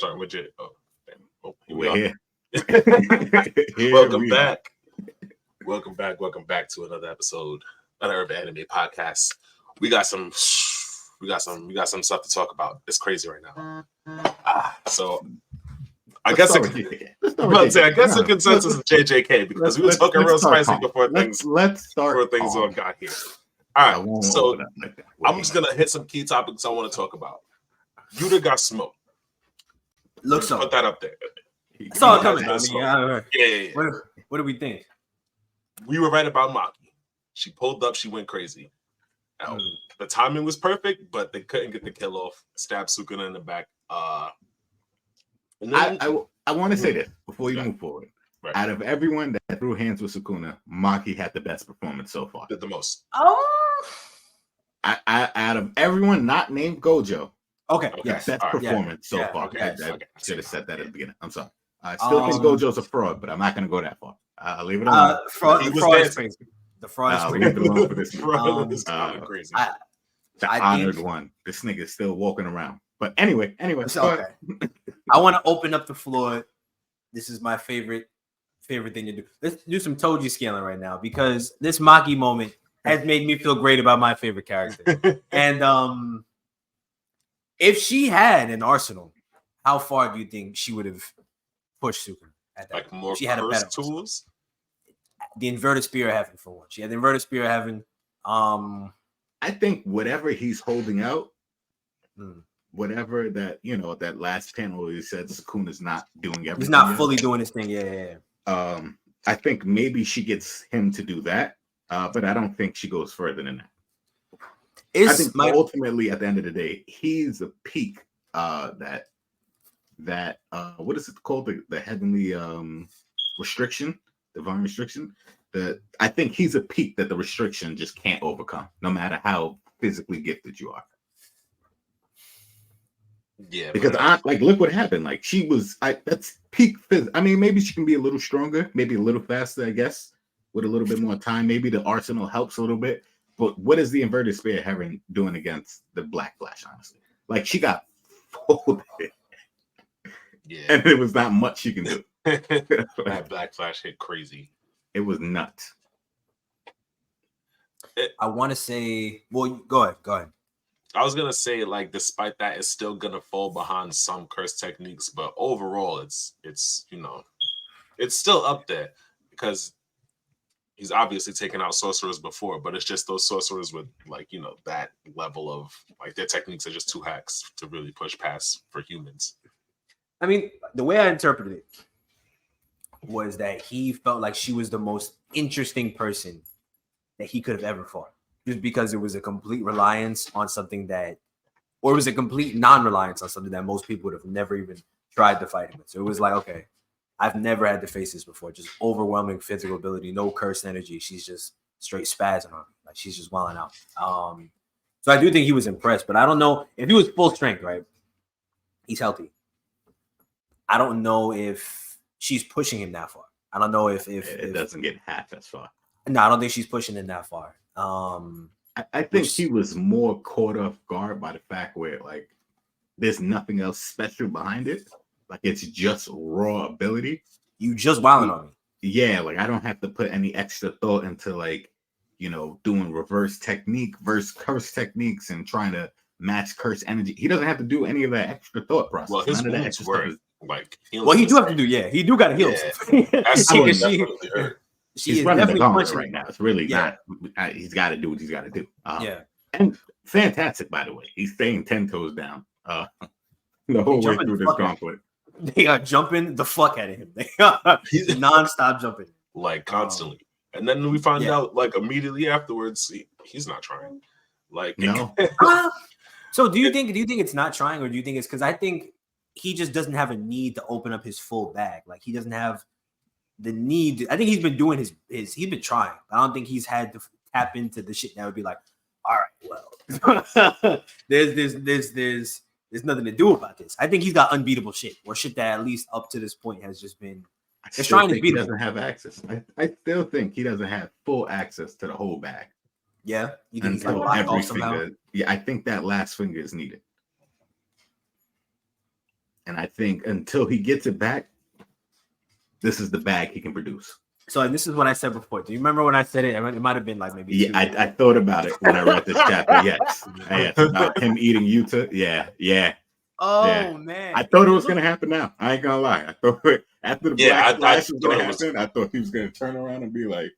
starting with Jay. Oh, damn. Oh, We're here. Welcome back. Welcome back to another episode of the Urban Anime Podcast. We got some stuff to talk about. It's crazy right now. So I guess the consensus is JJK because we were talking real spicy before things all got here. All right, so I'm just gonna hit some key topics I want to talk about. Yuta got smoked. Looks so. Put that up there. I saw it coming. Yeah. What do we think? We were right about Maki. She pulled up. She went crazy. The timing was perfect, but they couldn't get the kill off. Stabbed Sakuna in the back. And then, I want to say this before you move forward. Right. Out of everyone that threw hands with Sakuna, Maki had the best performance so far. Did the most. Out of everyone not named Gojo, yes, best performance so far. Okay. I should have said that at the beginning. I'm sorry. I still think Gojo's a fraud, but I'm not going to go that far. I'll leave it alone. Fraud is crazy. The fraud is crazy. Leave it alone for this fraud is kind of crazy. The honored one. This nigga is still walking around. But anyway. Okay. I want to open up the floor. This is my favorite thing to do. Let's do some Toji scaling right now because this Maki moment has made me feel great about my favorite character. And if she had an arsenal, how far do you think she would have pushed Sakuna at that? Like more she had a better tools. The inverted spear of heaven for one. She had the inverted spear of heaven. I think whatever he's holding out, whatever that that last panel he said Sakuna's not doing everything. He's not fully doing his thing. Yeah. I think maybe she gets him to do that, but I don't think she goes further than that. I think ultimately, at the end of the day, he's a peak that what is it called? The heavenly restriction, divine restriction. I think he's a peak that the restriction just can't overcome, no matter how physically gifted you are. Yeah, because look what happened. Like that's peak phys. I mean, maybe she can be a little stronger, maybe a little faster, I guess, with a little bit more time. Maybe the arsenal helps a little bit. But what is the inverted spear heaven doing against the Black Flash? Honestly, like she got folded, and there was not much she can do. That Black Flash hit crazy. It was nuts. I want to say, well, go ahead. I was gonna say, like, despite that, it's still gonna fall behind some curse techniques, but overall, it's still up there because he's obviously taken out sorcerers before, but it's just those sorcerers with that level of their techniques are just too hacks to really push past for humans. I mean, the way I interpreted it was that he felt like she was the most interesting person that he could have ever fought. Just because it was a complete reliance on something or it was a complete non-reliance on something that most people would have never even tried to fight him with. So it was like, okay, I've never had to face this before. Just overwhelming physical ability, no cursed energy. She's just straight spazzing on me. Like she's just wilding out. So I do think he was impressed, but I don't know if he was full strength, right? He's healthy. I don't know if she's pushing him that far. I don't know if it doesn't get half as far. No, I don't think she's pushing him that far. I think he was more caught off guard by the fact where there's nothing else special behind it. Like it's just raw ability. You just wilding on me. Yeah, I don't have to put any extra thought into doing reverse curse techniques and trying to match curse energy. He doesn't have to do any of that extra thought process. Well, his wounds were he do have to do. Yeah, he do got to heal. Yeah. She's running the gauntlet right now. It's really not. He's got to do what he's got to do. And fantastic, by the way. He's staying 10 toes down the whole way through this gauntlet. They are jumping the fuck out of him. He's non-stop jumping, constantly. And then we find out immediately afterwards he's not trying. No. So do you think it's not trying, or do you think it's because I think he just doesn't have a need to open up his full bag? Like he doesn't have the need. I think he's been doing his he's been trying. I don't think he's had to tap into the shit that would be like, all right, well, there's nothing to do about this. I think he's got unbeatable shit, or shit that at least up to this point has just been. Trying to beat. He doesn't have access. I still think he doesn't have full access to the whole bag. Yeah, you think until every finger. Yeah, I think that last finger is needed. And I think until he gets it back, this is the bag he can produce. So this is what I said before. Do you remember when I said it? It might have been like maybe. Yeah, I thought about it when I read this chapter. Yes, about him eating Yuta. Yeah. Oh man, I thought it was gonna happen. Now I ain't gonna lie. I thought after the black splash was gonna happen, I thought he was gonna turn around and be like,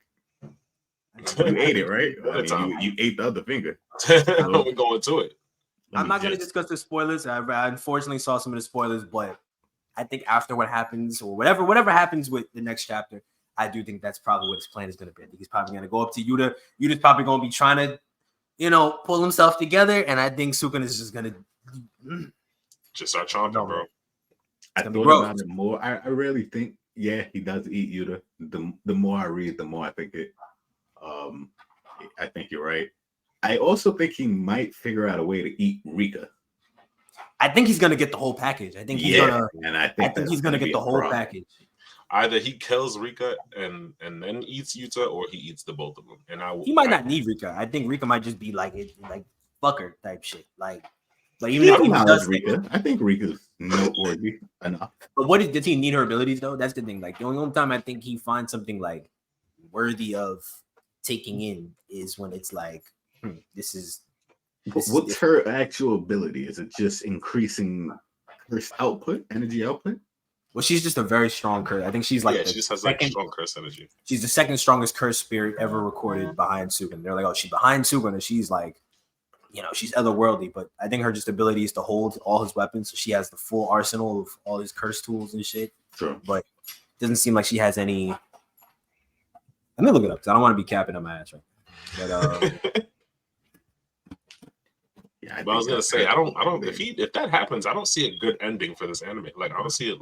"You ate it, right? I mean, you ate the other finger." We're going to it. I'm not going to discuss the spoilers. I unfortunately saw some of the spoilers, but I think after what happens or whatever happens with the next chapter, I do think that's probably what his plan is going to be. I think he's probably going to go up to Yuta. Yuta's probably going to be trying to, pull himself together, and I think Sakuna is just going to just start chanting, bro. I thought about it more. I really think, he does eat Yuta. The more I read, the more I think it. I think you're right. I also think he might figure out a way to eat Rika. I think he's gonna get the whole package. I think he's gonna. And I think he's gonna get the whole package. Either he kills Rika and then eats Yuta, or he eats the both of them. And he might not need Rika. I think Rika might just be like fucker type shit. But even if he does Rika, I think Rika's noteworthy enough. But does he need her abilities though? That's the thing. The only time I think he finds something worthy of taking in is when it's what's her actual ability? Is it just increasing curse output, energy output? Well, she's just a very strong curse. I think she's she just has strong curse energy. She's the second strongest curse spirit ever recorded behind Sukuna. They're like, oh, she's behind Sukuna. She's she's otherworldly, but I think her just ability is to hold all his weapons. So she has the full arsenal of all his curse tools and shit. Sure. But it doesn't seem like she has any. Let me look it up because I don't want to be capping on my ass right now. But I was gonna say I don't if that happens, I don't see a good ending for this anime. I don't see it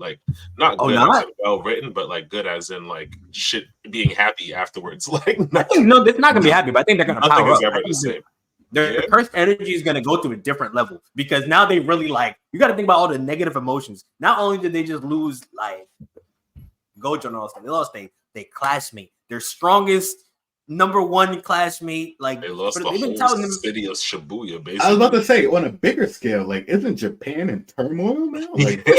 not good as in well written, but good as in shit being happy afterwards. No, they're not gonna be happy, but I think they're gonna power up. Ever the same. Their cursed energy is gonna go to a different level because now they really you got to think about all the negative emotions. Not only did they just lose Gojo and all stuff, they lost their classmate, their strongest number one classmate. They lost the whole city of Shibuya, basically. I was about to say, on a bigger scale, isn't Japan in turmoil now?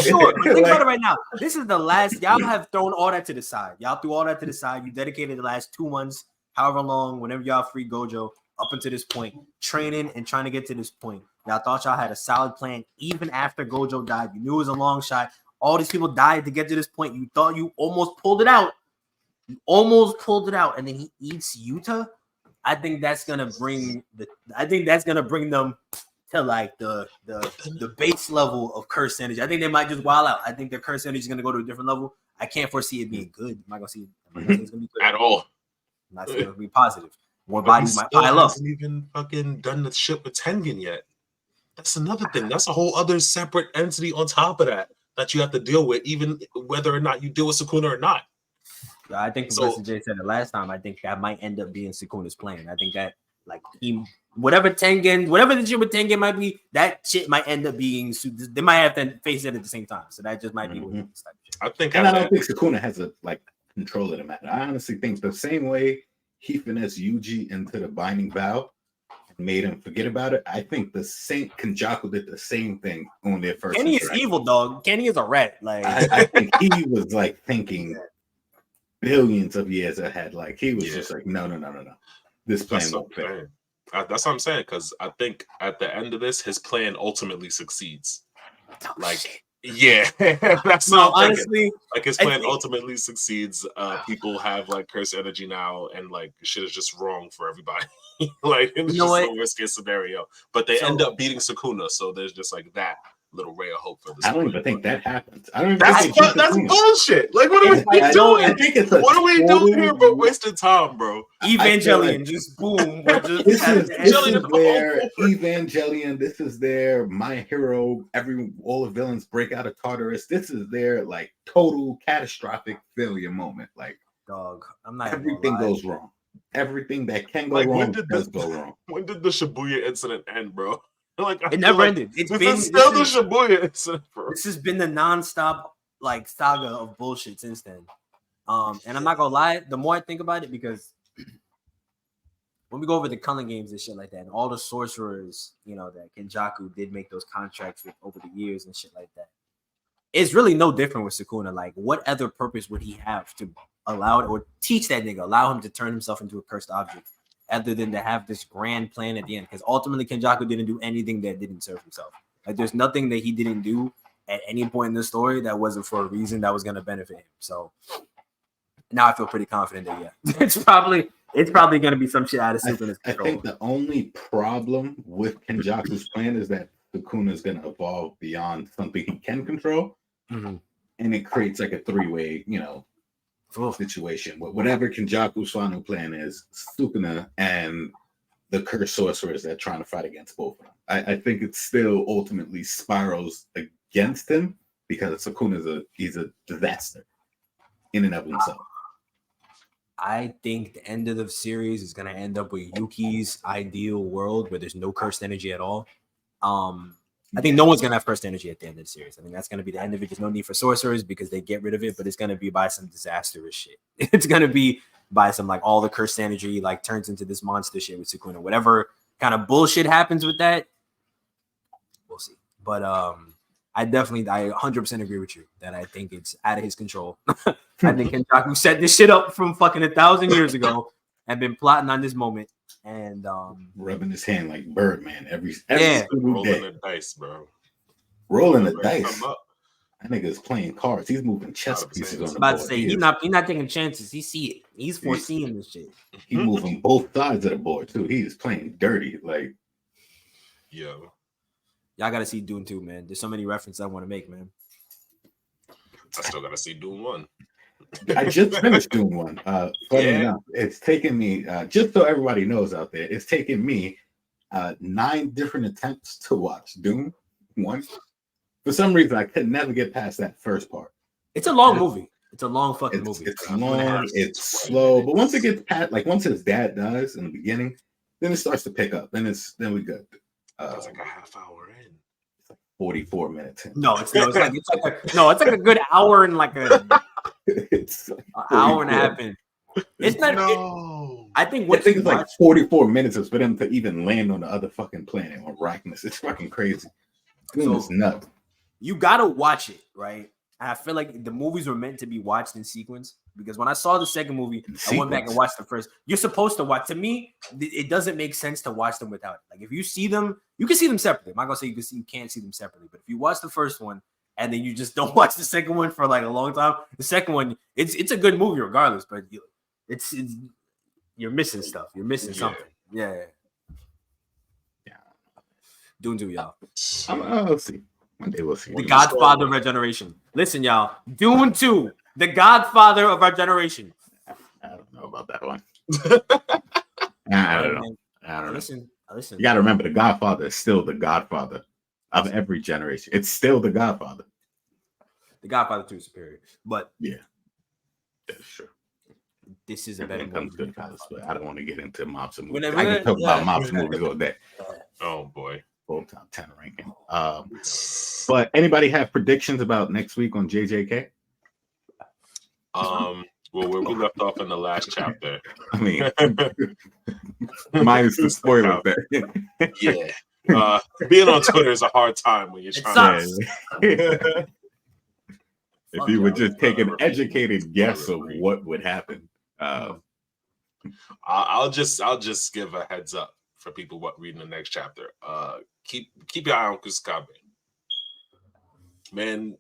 Sure, but think about it right now. This is the last. Y'all have thrown all that to the side. Y'all threw all that to the side. You dedicated the last 2 months, however long, whenever y'all free Gojo, up until this point, training and trying to get to this point. Y'all thought y'all had a solid plan even after Gojo died. You knew it was a long shot. All these people died to get to this point. You thought you almost pulled it out. And then he eats Yuta. I think that's gonna bring them to the base level of curse energy. I think they might just wild out. I think their curse energy is gonna go to a different level. I can't foresee it being good. I'm not gonna see it's gonna be good at all. I'm not saying it'll be positive. More bodies might pile up. Hasn't even fucking done the shit with Tengen yet. That's another thing. That's a whole other separate entity on top of that you have to deal with, even whether or not you deal with Sakuna or not. I think Proffessor Jay said it last time. I think that might end up being Sakuna's plan. I think that whatever the shit with Tengen might be, that shit might end up being. They might have to face it at the same time. So that just might be what it's type of shit. I think, and I don't think Sakuna has a control of the matter. I honestly think the same way he finessed Yuji into the binding vow and made him forget about it. I think the Saint Kenjaku did the same thing on their first. Kenny is evil, dog. Kenny is a rat. I think he was thinking billions of years ahead. He was just no. This plan won't fail. That's what I'm saying, because I think at the end of this, his plan ultimately succeeds. That's not honestly his plan ultimately succeeds. People have curse energy now, and shit is just wrong for everybody. It's just the worst case scenario. But they end up beating Sakuna, so there's just that little ray of hope for this. I don't even think that happens. I don't even that's bullshit. What are we doing? What are we doing here but wasting time, bro? Evangelion, just boom. This is their Evangelion. This is their My Hero. All the villains break out of Tartarus. This is their total catastrophic failure moment. Dog, I'm not. Everything goes wrong. Everything that can go wrong does go wrong. When did the Shibuya incident end, bro? It never ended. It's been still the Shibuya incident, bro. This has been the nonstop saga of bullshit since then. And I'm not gonna lie, the more I think about it, because when we go over the Culling games and shit like that, and all the sorcerers, that Kenjaku did make those contracts with over the years and shit like that. it's really no different with Sakuna. Like, what other purpose would he have to allow it or teach that nigga, allow him to turn himself into a cursed object, other than to have this grand plan at the end? Because ultimately, Kenjaku didn't do anything that didn't serve himself. Like, there's nothing that he didn't do at any point in the story that wasn't for a reason that was going to benefit him. So now I feel pretty confident that it's probably going to be some shit out of Sukuna's control. I think the only problem with Kenjaku's plan is that Sakuna is going to evolve beyond something he can control, and it creates like a three-way, situation. Whatever Kenjaku's final plan is, Sukuna and the cursed sorcerers that are trying to fight against both of them. I think it still ultimately spirals against him because Sakuna he's a disaster in and of himself. I think the end of the series is going to end up with Yuki's ideal world where there's no cursed energy at all. I think no one's going to have cursed energy at the end of the series. I think that's going to be the end of it. There's no need for sorcerers because they get rid of it, but it's going to be by some disastrous shit. It's going to be by some like all the cursed energy like turns into this monster shit with Sakuna. Whatever kind of bullshit happens with that, we'll see. But I 100% agree with you that I think it's out of his control. I think Kenjaku set this shit up from fucking 1,000 years ago and been plotting on this moment and rubbing his hand like Birdman every rolling day. The dice, bro. Rolling the dice. That nigga's playing cards. He's moving chess pieces on the board. To say he's not taking chances. He see it. He's foreseeing this shit. He's moving both sides of the board too. He's playing dirty. Like, yo. Y'all gotta see Dune 2, man. There's so many references I want to make, man. I still gotta see Dune 1. I just finished Dune 1. Funny enough, it's taken me, just so everybody knows out there, it's taken me 9 different attempts to watch Dune 1. For some reason, I could never get past that first part. It's a long movie. It's a long fucking movie. It's long, it's slow, but once it gets past, like once his dad dies in the beginning, then it starts to pick up. Then we good. It's like a half hour in. It's like 44 minutes in. No, it's like a good hour and like it's like an hour and a half in. It's not. I think it's like 44 minutes is for them to even land on the other fucking planet on Arrakis. It's fucking crazy. It's nuts. You gotta watch it, right? And I feel like the movies were meant to be watched in sequence because when I saw the second movie, I went back and watched the first. You're supposed to watch. To me, it doesn't make sense to watch them without it. Like if you see them, you can see them separately. I'm not gonna say you can't see them separately, but if you watch the first one and then you just don't watch the second one for like a long time, the second one, it's a good movie regardless, but it's you're missing stuff. You're missing something. Yeah. Dune 2, y'all. We'll see. One day we'll see. The Godfather of our generation. Listen, y'all. Dune 2, the Godfather of our generation. I don't know about that one. I don't know. Listen. You got to remember, the Godfather is still the Godfather of every generation. It's still the Godfather. The Godfather 2 is superior, but yeah, that's true. This is a better movie. Good college, but I don't want to get into mobster movies. I can talk about mobster movies all day. Oh boy. Full top 10 ranking. But anybody have predictions about next week on JJK? Well, where we left off in the last chapter. I mean, minus the spoilers there. Yeah. Being on Twitter is a hard time when you're trying to. If you would just take an educated guess of what would happen. I'll just give a heads up for people reading the next chapter. Keep your eye on Kusakabe. Man's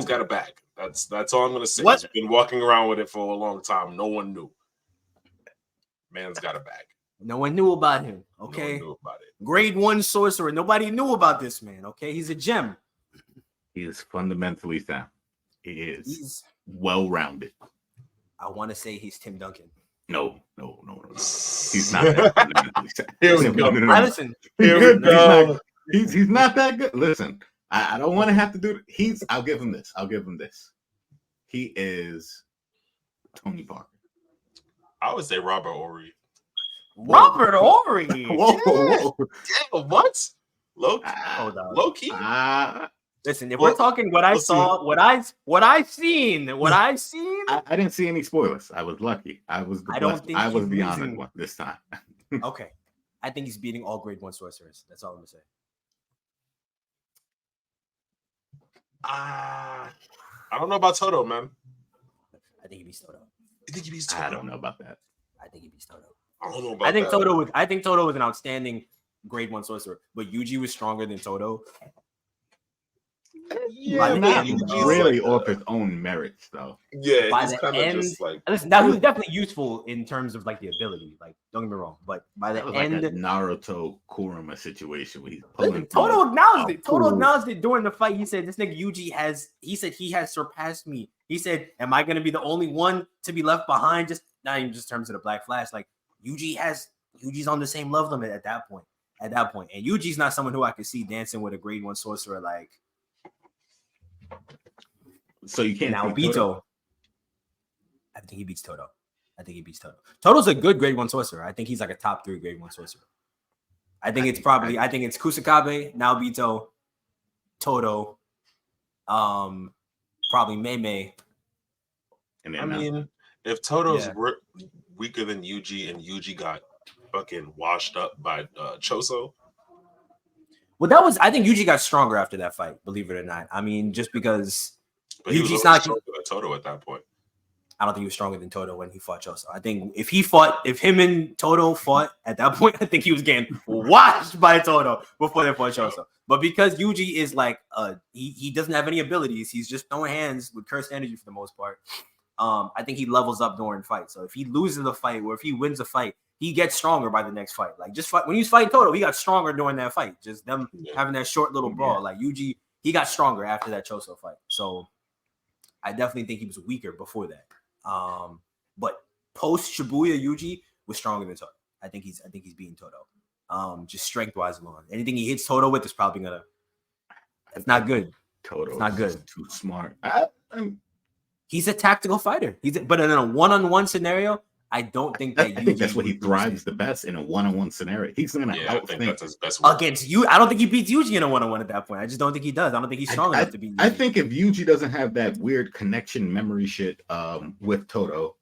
got a bag. That's all I'm gonna say. He's been walking around with it for a long time. No one knew. Man's got a bag. No one knew about him. Okay. No one knew about it. Grade 1 sorcerer. Nobody knew about this man. Okay, he's a gem. He is fundamentally sound. He's well-rounded. I want to say he's Tim Duncan. No. He's not that fundamentally sound. Here we go. Listen. He's not that good. Listen, I don't want to have to do it. I'll give him this. He is Tony Parker. I would say Robert Ory. Robert Ory. Whoa. Damn, what? Low key. Listen, if we're talking what I saw, what I seen. I didn't see any spoilers. I was lucky. I was the honored one this time. Okay. I think he's beating all grade 1 sorcerers. That's all I'm gonna say. I don't know about Toto, man. I think he beats Toto. You think he beats Toto? I don't know about that. I think he beats Toto. I don't know about I think that. I think Toto was an outstanding grade 1 sorcerer, but Yuji was stronger than Toto. Yeah, not really off his own merits, though. Yeah, by he's the kind of end, just like. listen, now he was definitely useful in terms of like the ability. Like, don't get me wrong, but by the end, like a Naruto Kurama situation where he's listen, Toto acknowledged it. Toto acknowledged it during the fight. He said, "This nigga Yuji has." He said he has surpassed me. He said, "Am I going to be the only one to be left behind?" Just not even just in terms of the Black Flash. Like Yuji's on the same level limit at that point. And Yuji's not someone who I could see dancing with a grade 1 sorcerer like. So you can't now Bito. I think he beats Toto. Toto's a good grade 1 sorcerer. I think he's like a top 3 grade 1 sorcerer. I think it's Kusakabe, now Bito, Toto, probably Mei. And I mean, if Toto's weaker than Yuji and Yuji got fucking washed up by Choso. Well, I think Yuji got stronger after that fight, believe it or not. I mean, just because Yuji's not stronger than Toto at that point. I don't think he was stronger than Toto when he fought Choso. I think if him and Toto fought at that point, I think he was getting washed by Toto before they fought Choso. But because Yuji is like he doesn't have any abilities, he's just throwing hands with cursed energy for the most part. I think he levels up during fights. So if he loses the fight or if he wins a fight, he gets stronger by the next fight. Like when he was fighting Toto, he got stronger during that fight. Just them having that short little brawl. Like Yuji, he got stronger after that Choso fight. So I definitely think he was weaker before that. But post Shibuya, Yuji was stronger than Toto. I think he's beating Toto. Just strength wise alone. Anything he hits Toto with is probably gonna. It's not good. Toto, it's not good. Too smart. He's a tactical fighter. But in a one-on-one scenario, I don't think that. I think that's what he thrives the best in a one-on-one scenario. He's gonna outthink that's his best work. Against you. I don't think he beats Yuji in a one-on-one at that point. I just don't think he does. I don't think he's strong enough to beat Yuji. I think if Yuji doesn't have that weird connection memory shit with Toto,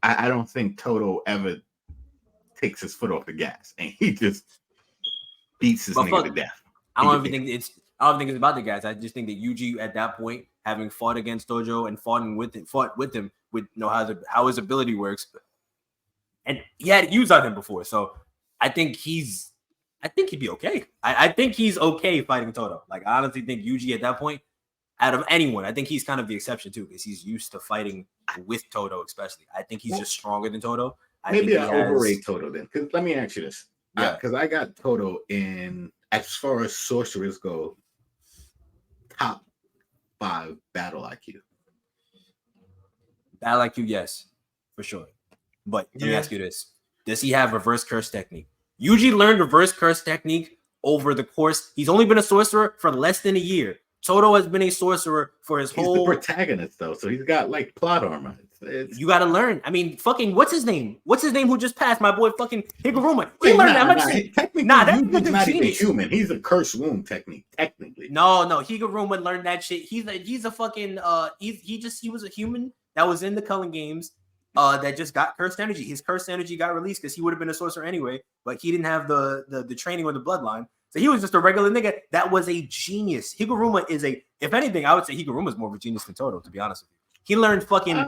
I don't think Toto ever takes his foot off the gas and he just beats his nigga to death. I don't think it's about the gas. I just think that Yuji at that point, having fought against Tojo and fought with him, would know how his ability works. And he had used on him before, so I think he'd be okay. I think he's okay fighting Toto. Like I honestly think Yuji at that point, out of anyone, I think he's kind of the exception too, because he's used to fighting with Toto, especially. I think he's just stronger than Toto. Maybe I overrate Toto then. Because let me ask you this. Because I got Toto in, as far as sorcerers go, top 5 battle IQ. Battle IQ, yes, for sure. But let me ask you this. Does he have reverse curse technique? Yuji learned reverse curse technique over the course. He's only been a sorcerer for less than a year. Toto has been a sorcerer for his whole... He's the protagonist, though, so he's got, like, plot armor. You got to learn. I mean, fucking, what's his name? What's his name who just passed? My boy fucking Higuruma. He learned that much shit. Technically, Yuji's not even human. He's a curse wound technique, technically. No, Higuruma learned that shit. He's a fucking... He was a human that was in the Culling Games. That just got cursed energy. His cursed energy got released because he would have been a sorcerer anyway, but he didn't have the training or the bloodline. So he was just a regular nigga that was a genius. Higuruma is if anything, I would say Higuruma is more of a genius than Toto, to be honest with you. He learned fucking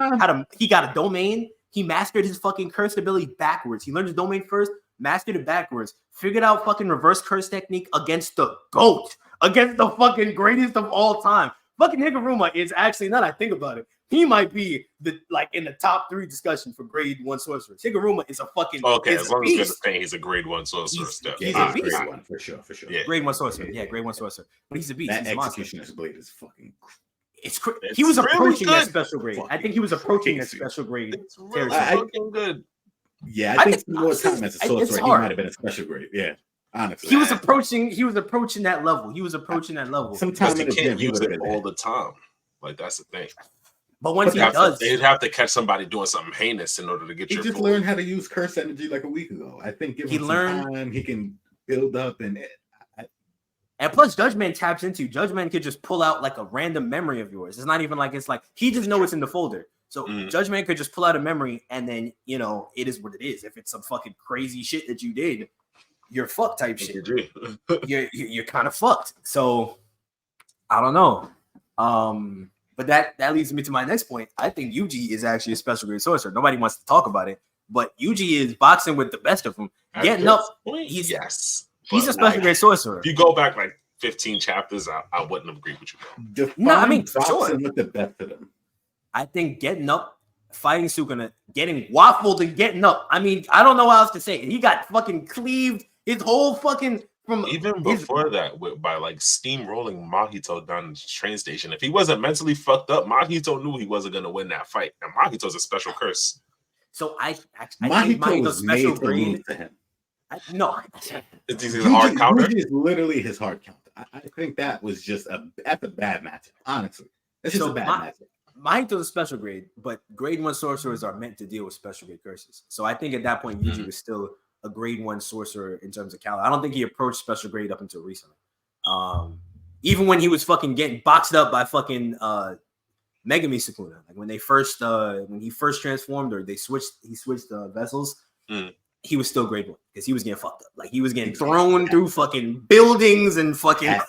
he got a domain. He mastered his fucking cursed ability backwards. He learned his domain first, mastered it backwards, figured out fucking reverse curse technique against the GOAT, against the fucking greatest of all time. Fucking Higuruma is actually, now that I think about it, he might be in the top 3 discussion for grade 1 sorcerers. Higuruma is a fucking as long as you're saying he's a grade 1 sorcerer. He's a beast. Grade 1 for sure. Yeah. Grade 1 sorcerer. Yeah, grade 1 sorcerer. But he's a beast. That he's executioner's blade is fucking. He was approaching really that special grade. I think he was approaching that special grade. It's really fucking good. Yeah, I think more time as a sorcerer, he might have been a special grade. Yeah. Honestly, he was approaching that level. Sometimes you can't use it all the time. Like that's the thing. But once he does, they'd have to catch somebody doing something heinous in order to get. He just learned how to use curse energy like a week ago. I think give him some time, he can build up and plus Judgment taps into. Judgment could just pull out like a random memory of yours. It's not even like it's like he just knows it's in the folder. So Judgment could just pull out a memory and then it is what it is. If it's some fucking crazy shit that you did, you're fucked type shit. You're kind of fucked. So I don't know. But that leads me to my next point. I think Yuji is actually a special grade sorcerer. Nobody wants to talk about it, but Yuji is boxing with the best of them. Getting up, he's a special grade sorcerer. If you go back like 15 chapters, I wouldn't have agreed with you. No, I mean, for sure. With the best of them. I think getting up, fighting Sakuna, getting waffled and getting up. I mean, I don't know what else to say. He got fucking cleaved. His whole fucking before that, by like steamrolling Mahito down the train station. If he wasn't mentally fucked up, Mahito knew he wasn't gonna win that fight. And Mahito's a special curse. So I think Mahito's special grade to him. No, it's his hard counter. Is literally his hard counter. I think that was just that's a bad matchup. Honestly, it's just a bad matchup. Mahito's a special grade, but grade 1 sorcerers are meant to deal with special grade curses. So I think at that point, Yuji was still a grade 1 sorcerer in terms of caliber. I don't think he approached special grade up until recently. Even when he was fucking getting boxed up by fucking Megami Sakuna, like when he first transformed, or he switched vessels, he was still grade 1 because he was getting fucked up. Like he was getting thrown through fucking buildings and fucking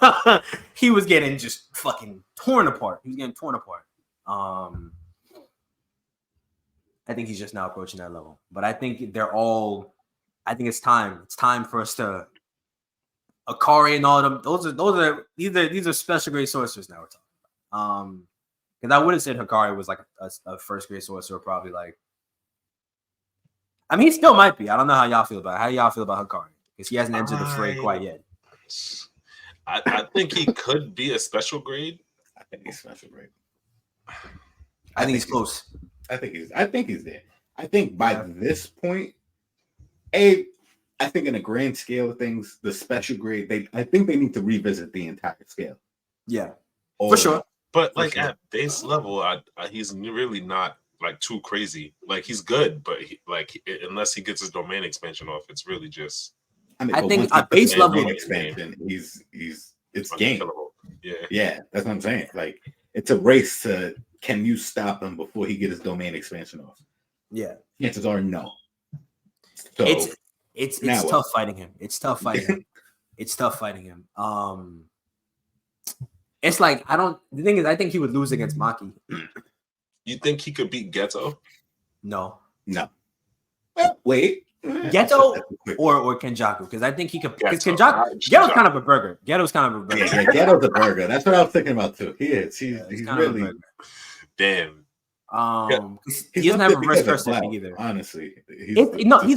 he was getting just fucking torn apart. He was getting torn apart. I think he's just now approaching that level. But I think I think it's time. It's time for us to Akari and all of them. These are special grade sorcerers now we're talking about. Because I would have said Hikari was like a first grade sorcerer, probably like. I mean, he still might be. I don't know how y'all feel about it. How do y'all feel about Hikari? Because he hasn't entered the fray quite yet. I think he could be a special grade. I think he's special grade. I think he's close. I think he's there. I think by this point, I think in a grand scale of things, the special grade, I think they need to revisit the entire scale. Yeah, for sure. But like at base level, he's really not like too crazy. Like he's good, but unless he gets his domain expansion off, it's really just. I think at base level expansion, it's game. Yeah, that's what I'm saying. Like it's a race to can you stop him before he gets his domain expansion off? Yeah, chances are no. So it's tough fighting him. It's tough fighting him. It's tough fighting him. It's like the thing is, I think he would lose against Maki. You think he could beat Geto? No. Well, wait. Geto or Kenjaku, because I think he could. Because Geto's kind of a burger. Geto's kind of a burger. Yeah, Geto's a burger. That's what I was thinking about too. He is. He's really. Damn. He doesn't have a reverse curse either. Honestly, he's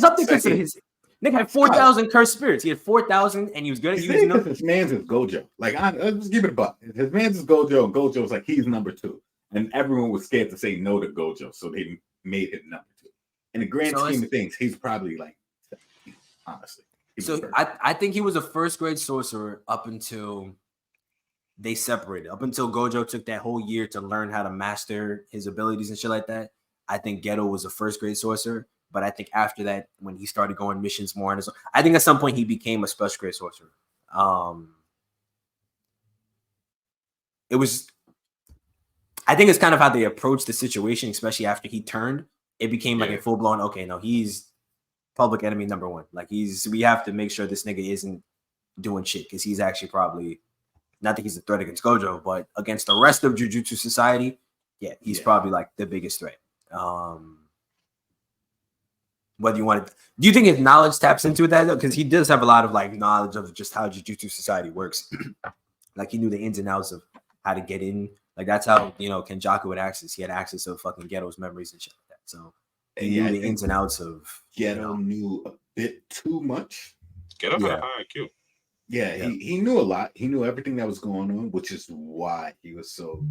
up there because his Nick had 4,000 cursed spirits. He had 4,000, and he was good at using them. His man's is Gojo. Like, let's give it a buck. His man's is Gojo, and Gojo's like he's number 2, and everyone was scared to say no to Gojo, so they made him number 2. In the grand scheme of things, he's probably like, honestly. So I think he was a first grade sorcerer up until they separated. Up until Gojo took that whole year to learn how to master his abilities and shit like that. I think Geto was a first grade sorcerer. But I think after that, when he started going missions more, and I think at some point he became a special grade sorcerer. I think it's kind of how they approached the situation, especially after he turned. It became like a full blown, okay, no, he's public enemy number 1. Like we have to make sure this nigga isn't doing shit because he's actually probably not that he's a threat against Gojo, but against the rest of Jujutsu society, he's probably like the biggest threat. Whether you want to, do you think his knowledge taps into that though? Because he does have a lot of like knowledge of just how Jujutsu society works. Like he knew the ins and outs of how to get in. Like that's how Kenjaku had access. He had access to fucking Geto's memories and shit like that. So he knew the ins and outs of. Geto knew a bit too much. Geto had a high IQ. Yeah, he knew a lot. He knew everything that was going on, which is why he was so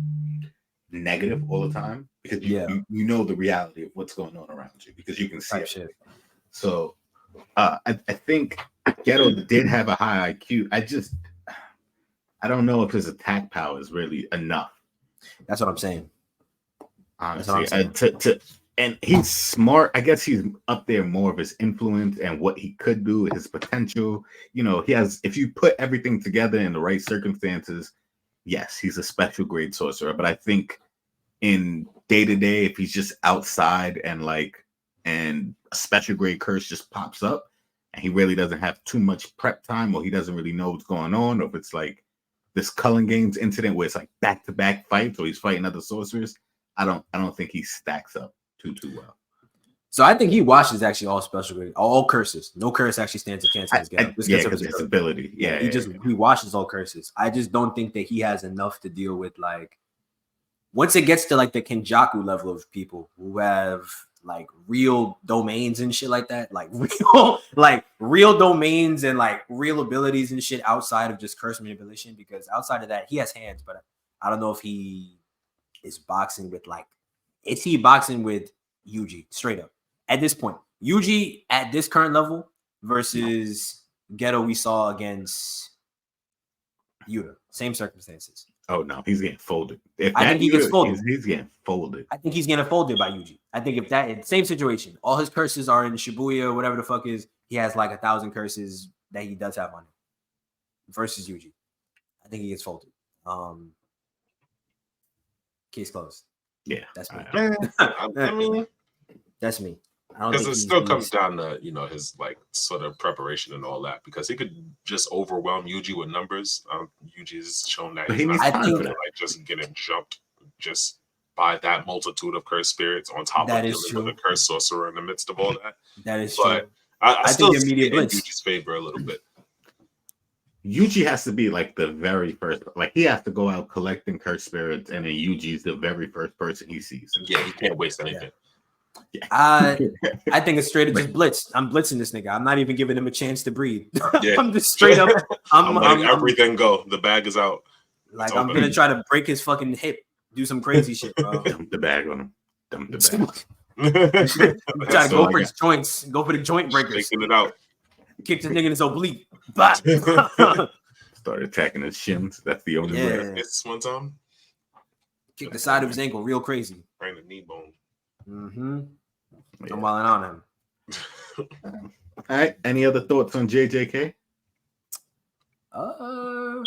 negative all the time, because you know the reality of what's going on around you because you can see it. So I think Geto did have a high IQ. I don't know if his attack power is really enough. That's what I'm saying. Honestly, and he's smart. I guess he's up there more of his influence and what he could do, his potential. He has. If you put everything together in the right circumstances, yes, he's a special grade sorcerer. But I think in day to day, if he's just outside and a special grade curse just pops up and he really doesn't have too much prep time, or he doesn't really know what's going on, or if it's like this Cullen Games incident where it's like back-to-back fights, or he's fighting other sorcerers, I don't think he stacks up too well. So I think he watches actually all special grade, all curses. No curse actually stands a chance against Ghetto. Because his ability. Yeah, he watches all curses. I just don't think that he has enough to deal with, like, once it gets to like the Kenjaku level of people who have like real domains and shit like that, like real domains and like real abilities and shit outside of just curse manipulation. Because outside of that, he has hands, but I don't know if he is boxing with is he boxing with Yuji straight up at this point? Yuji at this current level versus Ghetto we saw against Yuta, same circumstances. Oh no, he's getting folded. I think he gets folded. He's getting folded. I think he's getting folded by Yuji. I think if that same situation, all his curses are in Shibuya or whatever the fuck is, he has like 1,000 curses that he does have on him versus Yuji. I think he gets folded. Case closed. Yeah, that's me. I mean, that's me. Because it still comes down to his like sort of preparation and all that. Because he could just overwhelm Yuji with numbers. Yuji's shown that he's not like just getting jumped just by that multitude of cursed spirits on top of dealing with a cursed sorcerer in the midst of all that. That is true. I still see it in Yuji's favor a little bit. Yuji has to be like the very first, like he has to go out collecting cursed spirits, and then Yuji's the very first person he sees. Yeah, he can't waste anything. Yeah. I think it's straight up just blitz. I'm blitzing this nigga. I'm not even giving him a chance to breathe. Yeah. I'm just straight up. I'm letting everything go. The bag is out. Like I'm gonna try to break his fucking hip. Do some crazy shit, bro. Dump the bag on him. Dump the bag. Try to go for his joints. Go for the joint breakers. Taking it out. Kick the nigga in his oblique. Start attacking his shins. That's the only way. It's one time. Kick the side of his ankle real crazy. Right in the knee bone. Mm-hmm. Yeah. I'm wilding on him. All right. Any other thoughts on JJK? I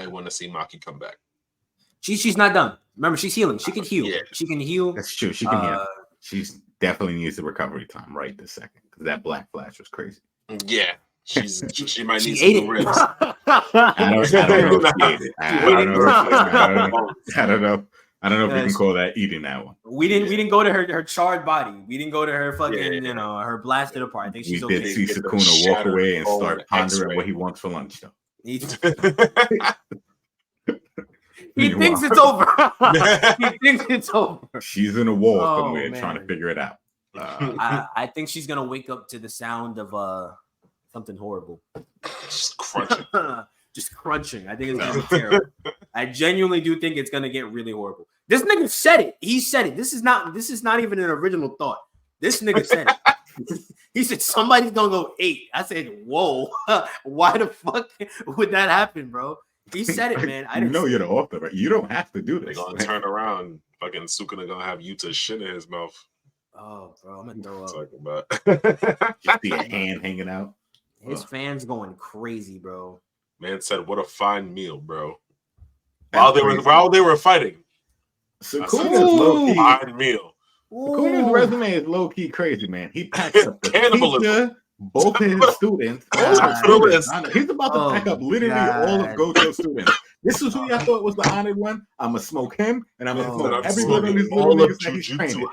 want to see Maki come back. She's not done. Remember, she's healing. She can heal. Yeah. She can heal. That's true. She can heal. She's definitely needs the recovery time right this second, because that Black Flash was crazy. Yeah. She might need some ribs. I don't know if you can call that eating that one. We didn't go to her charred body. We didn't go to her fucking her blasted apart. I think she's okay. We did see Sakuna walk away and start pondering what he wants for lunch though. He thinks it's over. He thinks it's over. She's in a wall somewhere trying to figure it out. I think she's gonna wake up to the sound of something horrible. Just crunching. Just crunching. I think it's gonna be terrible. I genuinely do think it's gonna get really horrible. This nigga said it. He said it. This is not even an original thought. This nigga said it. He said somebody's gonna go 8. I said, whoa. Why the fuck would that happen, bro? He said it, man. I didn't know you're the author, right? You don't have to do this. They're gonna turn around. Fucking Sakuna gonna have Yuta shit in his mouth. Oh, bro, I'm gonna throw up. Talking about just the hand hanging out. His fans going crazy, bro. Man said, "What a fine meal, bro." While they were fighting, Sakuna's low-key fine meal. Sakuna's resume is low key crazy, man. He packs up the teacher, both of his students. He's about to pack up literally all of Gojo's students. This is who y'all thought was the honored one. I'm gonna smoke him, and I'm gonna smoke everyone in his little niggas that he's training.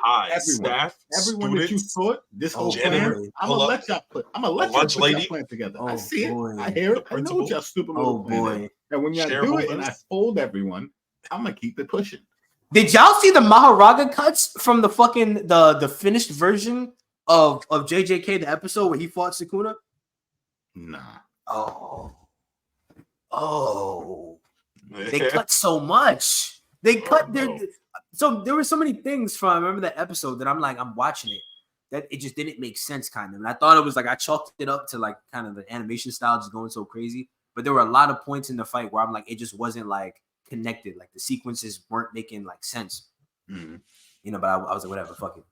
Everyone that you thought this whole plan. I'm gonna let y'all put y'all plan together. I see it. I hear it. I know what y'all stupid little plan is. And when y'all do it, and I fold everyone, I'm gonna keep it pushing. Did y'all see the Maharaga cuts from the fucking the finished version of JJK, the episode where he fought Sakuna? Nah. Oh. They cut so much. They cut so there were so many things from I remember that episode that I'm watching it that it just didn't make sense kind of. And I thought it was like I chalked it up to like kind of the animation style just going so crazy. But there were a lot of points in the fight where I'm like, it just wasn't like connected. Like the sequences weren't making like sense. Mm-hmm. But I was like, whatever, fuck it.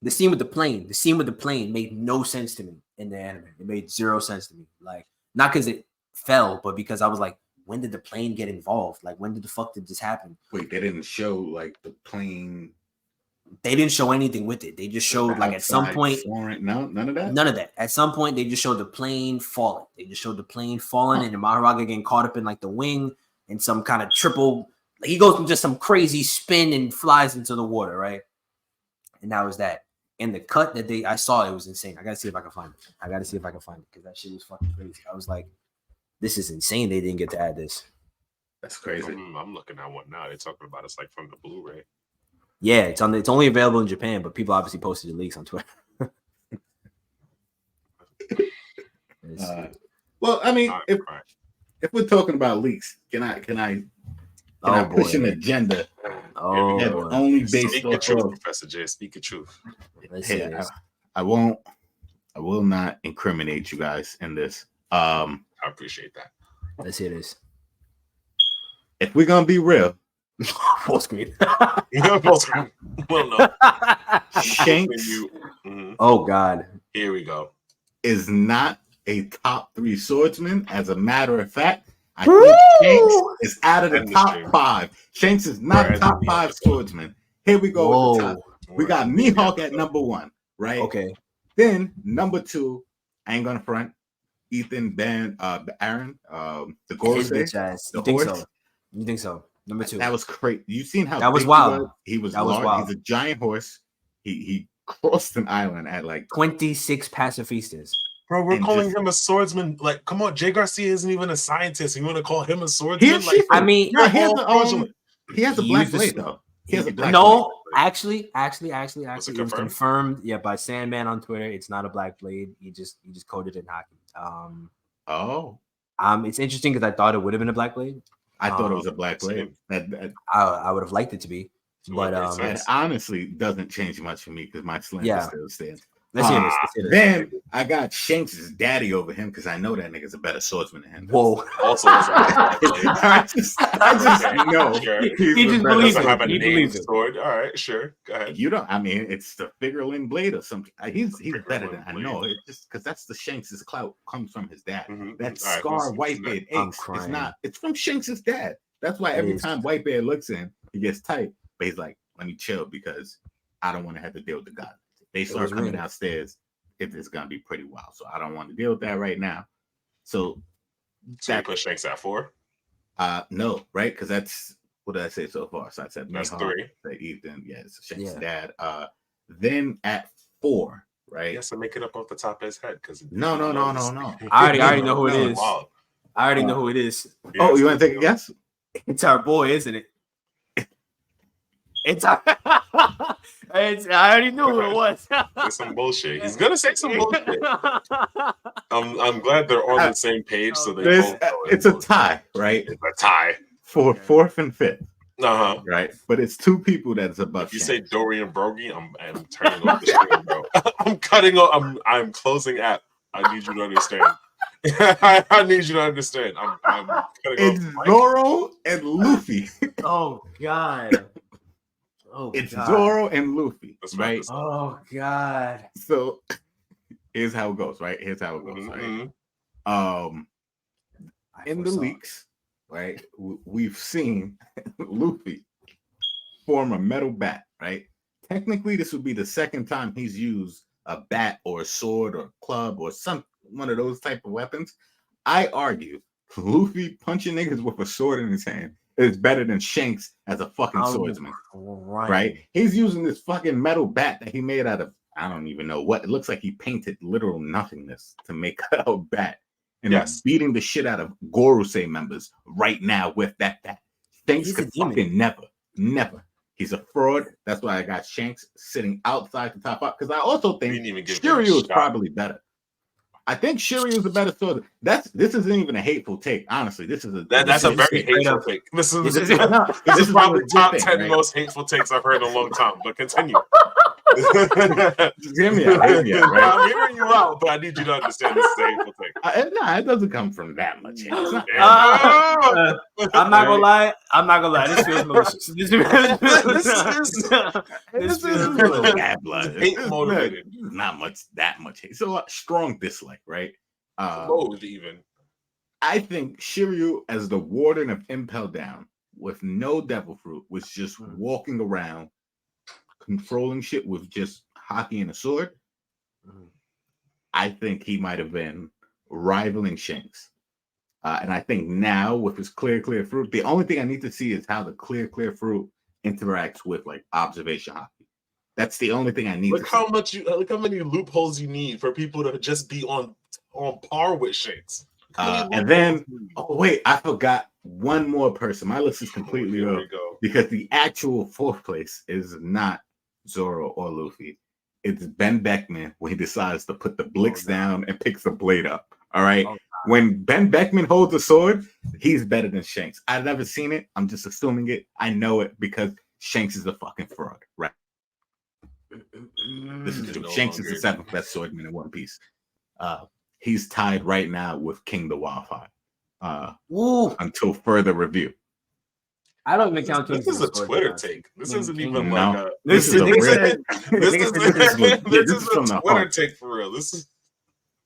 The scene with the plane made no sense to me in the anime. It made zero sense to me. Like, not because it fell, but because I was like, when did the plane get involved? Like, when the fuck did this happen? Wait, they didn't show like the plane they didn't show anything with it. They just showed like at some point, none of that. None of that. At some point, they just showed the plane falling. They just showed the plane falling, and the Maharaga getting caught up in like the wing and some kind of triple. He goes from just some crazy spin and flies into the water, right? And that was that. And the cut that I saw, it was insane. I gotta see if I can find it. Because that shit was fucking crazy. I was like, this is insane. They didn't get to add this. That's crazy. I'm looking at one now. They're talking about it's like from the Blu-ray. Yeah, it's only available in Japan, but people obviously posted the leaks on Twitter. Well, I mean, if we're talking about leaks, can I push an agenda? Oh, only based speak off the truth, of Professor Jay. Speak the truth. I will not incriminate you guys in this. I appreciate that. Let's hear this. If we're gonna be real, full screen. Well, no. Shanks. Oh God. Here we go. Is not a top 3 swordsman. As a matter of fact, I think Shanks is out of the top 5. Shanks is not top 5 swordsman. Here we go. With the top. We got Mihawk at number 1, right? Okay. Then number 2, I ain't gonna front. Ethan, Aaron, the Gorosei. You think so? Number 2. That was crazy. You seen how that was wild. He was wild. He's a giant horse. He crossed an island at like 26 pacifistas. Bro, we're calling him a swordsman. Like, come on, Jay Garcia isn't even a scientist. You want to call him a swordsman? I mean, he has a black blade though. He has a black blade. Actually, it was confirmed. Yeah, by Sandman on Twitter. It's not a black blade. He just coded it in hockey. It's interesting because I thought it would have been a black blade. I thought it was a black blade. I would have liked it to be, but it honestly doesn't change much for me because my sling still stands. Let's hear this. Then I got Shanks' daddy over him because I know that nigga's a better swordsman than him. Whoa! Also, I just know he just believes it. Have a named sword. All right, sure. Go ahead. You don't. I mean, it's the figurine blade or something. He's better than I know. It's just because that's the Shanks' clout comes from his dad. That scar Whitebeard aches. It's not. It's from Shanks' dad. That's why every time Whitebeard looks in, he gets tight. But he's like, let me chill because I don't want to have to deal with the god. They start coming downstairs. It's gonna be pretty wild. So I don't want to deal with that right now. So you put Shanks at 4? No, right? Because that's what did I say so far? So I said that's Mihawk, 3. Said Ethan, it's Shanks' dad. Then at 4, right? Yes, I make it up off the top of his head because no. I already know who it is. I already know who it is. Oh, you want to take a guess? It's our boy, isn't it? It's our. I already knew who it was. It's some bullshit. He's gonna say some bullshit. I'm glad they're on the same page, so they both it's a tie, right? It's a tie for 4th and 5th. Right, but it's 2 people that's above. If you say Dorian Brogy, I'm turning off the stream, bro. I'm cutting off. I'm closing app. I need you to understand. I need you to understand. I'm cutting it's off. Zoro and Luffy. Oh God. It's Zoro and Luffy, right? Oh God! So here's how it goes, right? Right? In the leaks, right? We've seen Luffy form a metal bat, right? Technically, this would be the 2nd time he's used a bat or a sword or a club or one of those type of weapons. I argue Luffy punching niggas with a sword in his hand is better than Shanks as a fucking swordsman. Right? He's using this fucking metal bat that he made out of, I don't even know what. It looks like he painted literal nothingness to make a bat. And beating the shit out of Gorosei members right now with that bat. Shanks could fucking never. He's a fraud. That's why I got Shanks sitting outside the top up. Because I also think Shiryu is probably better. I think Shiryu is a better sword. This isn't even a hateful take. Honestly, that's a very hateful take. This is probably top 10 most hateful takes I've heard in a long time. But continue. Just hear me out, right? I'm hearing you out, but I need you to understand this is a hateful take. It doesn't come from that much hate. I'm not gonna lie. This feels malicious. This feels bad blood. Hate motivated. Not that much hate. So strong dislike, right? Loathe even. I think Shiryu as the warden of Impel Down with no devil fruit was just walking around controlling shit with just hockey and a sword, I think he might have been rivaling Shanks. And I think now with his clear fruit, the only thing I need to see is how the clear fruit interacts with like observation hockey. That's the only thing I need. Look how many loopholes you need for people to just be on par with Shanks. And then, oh wait, I forgot one more person. My list is completely off because the actual fourth place is not Zoro or Luffy. It's Ben Beckman when he decides to put the Blicks down and picks the blade up. All right. When Ben Beckman holds a sword, he's better than Shanks. I've never seen it. I'm just assuming it. I know it because Shanks is a fucking fraud, right? This is true. Shanks is the seventh best swordsman in One Piece. He's tied right now with King the Wildfire until further review. I don't even count. This is a Twitter take. This isn't even like a. This is a Twitter take for real. This is.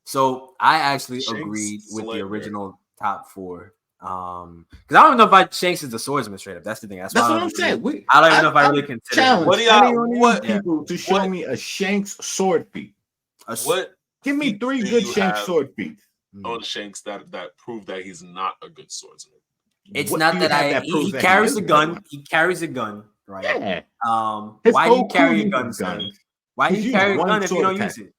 So I actually agreed with the original top four. Because I don't know if Shanks is the swordsman straight up. That's the thing. That's what I'm saying. I don't even know if I really consider. Challenge people to show me a Shanks sword feat. Give me 3 good Shanks sword feats on Shanks that prove that he's not a good swordsman. It's not that he carries a gun. He carries a gun, right? Yeah. Why do you carry a gun? Why do you carry a gun if you don't use it?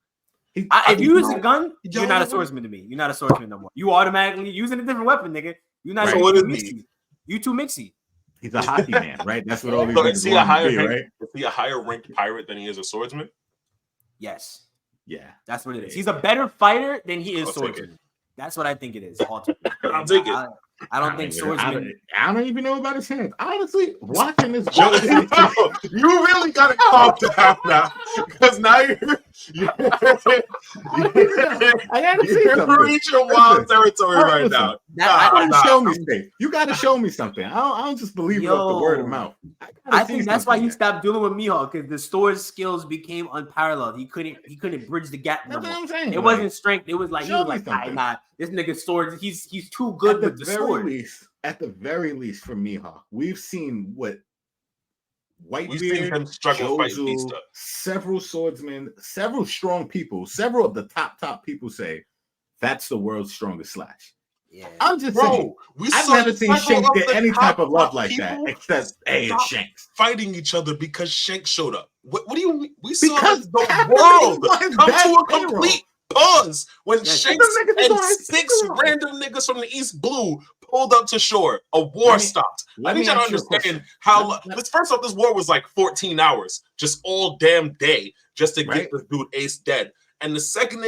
If you use a gun, you're not a swordsman to me. You're not a swordsman no more. You automatically using a different weapon, nigga. You're not. So what is he? You too mixy. He's a hockey man, right? That's what all these. Is he a higher ranked pirate than he is a swordsman? Yes. Yeah, that's what it is. He's a better fighter than he is swordsman. That's what I think it is. Ultimately, I'll take it. I don't think swordsman. I don't even know about his hands. Honestly, watching this, you really gotta calm down now, because now you're reaching wild territory right now. You gotta show me something. I don't just believe it off the word of mouth. I think that's why he stopped dealing with Mihawk, because the store's skills became unparalleled. He couldn't bridge the gap no more. What I'm saying. It wasn't strength. It was like he was like, nah, this nigga's sword. He's too good with the sword. At the very least, for Mihawk, we've seen what Whitebeard, him struggle fighting several swordsmen, several strong people, several of the top people say that's the world's strongest slash. Yeah, I'm just saying. I've never seen Shanks get any type of love like that, except it's Shanks fighting each other because Shanks showed up. What do you mean? We saw the world come to a complete pause when Shanks and 6 random niggas from the East Blue pulled up to shore. A war stopped. I need you to understand how. First off, this war was like 14 hours, just all damn day, just to get this dude Ace dead. And the second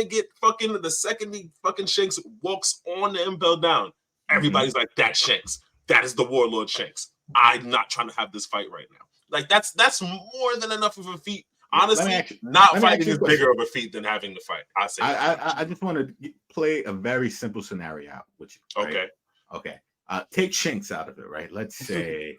Shanks walks on the Impel down, everybody's like, "That's Shanks. That is the warlord Shanks. I'm not trying to have this fight right now." Like that's more than enough of a feat. Honestly, not fighting is bigger of a feat than having to fight. I just want to play a very simple scenario out with you. Right? Okay. Take Shanks out of it, right? Let's say,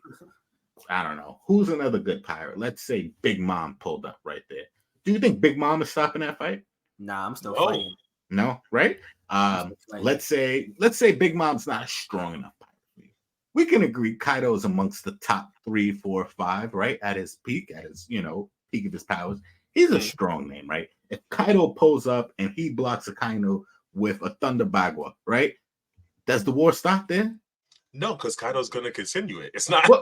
I don't know, who's another good pirate? Let's say Big Mom pulled up right there. Do you think Big Mom is stopping that fight? Nah, I'm still fighting. No, right? Let's say Big Mom's not a strong enough pirate. We can agree Kaido is amongst the top 3, 4, 5, right? At his peak, peak of his powers. He's a strong name, right? If Kaido pulls up and he blocks a Kaido with a Thunder Bagua, right? Does the war stop there? No, because Kaido's going to continue it. It's not. He's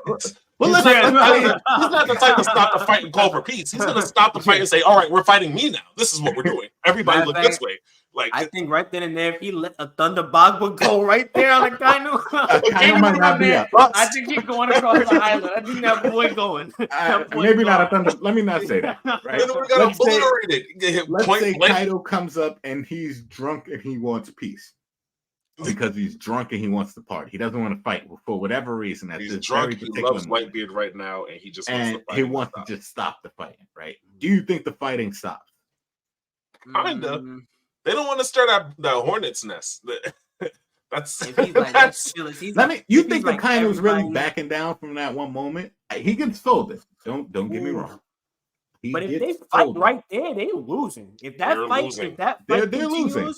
not the type to stop the fight and call for peace. He's going to stop the fight and say, "All right, we're fighting me now. This is what we're doing. Everybody look this way." Like, I think right then and there, if he let a Thunder Bagua go right there on the Kaido, might not be up. I think he's going across the island. I think that boy going. Maybe not a Thunder. Let me not say that. Right? Let's say Kaido comes up and he's drunk and he wants peace. Because he's drunk and he wants to party. He doesn't want to fight for whatever reason. He's drunk. He loves Whitebeard right now, and he just wants to fight. He wants to just stop the fighting, right? Do you think the fighting stops? Kinda. They don't want to start the hornet's nest. That's. You think the Kaido's really backing down from that one moment? He gets folded. Don't get me wrong. But if they fight right there, they're losing. They're losing.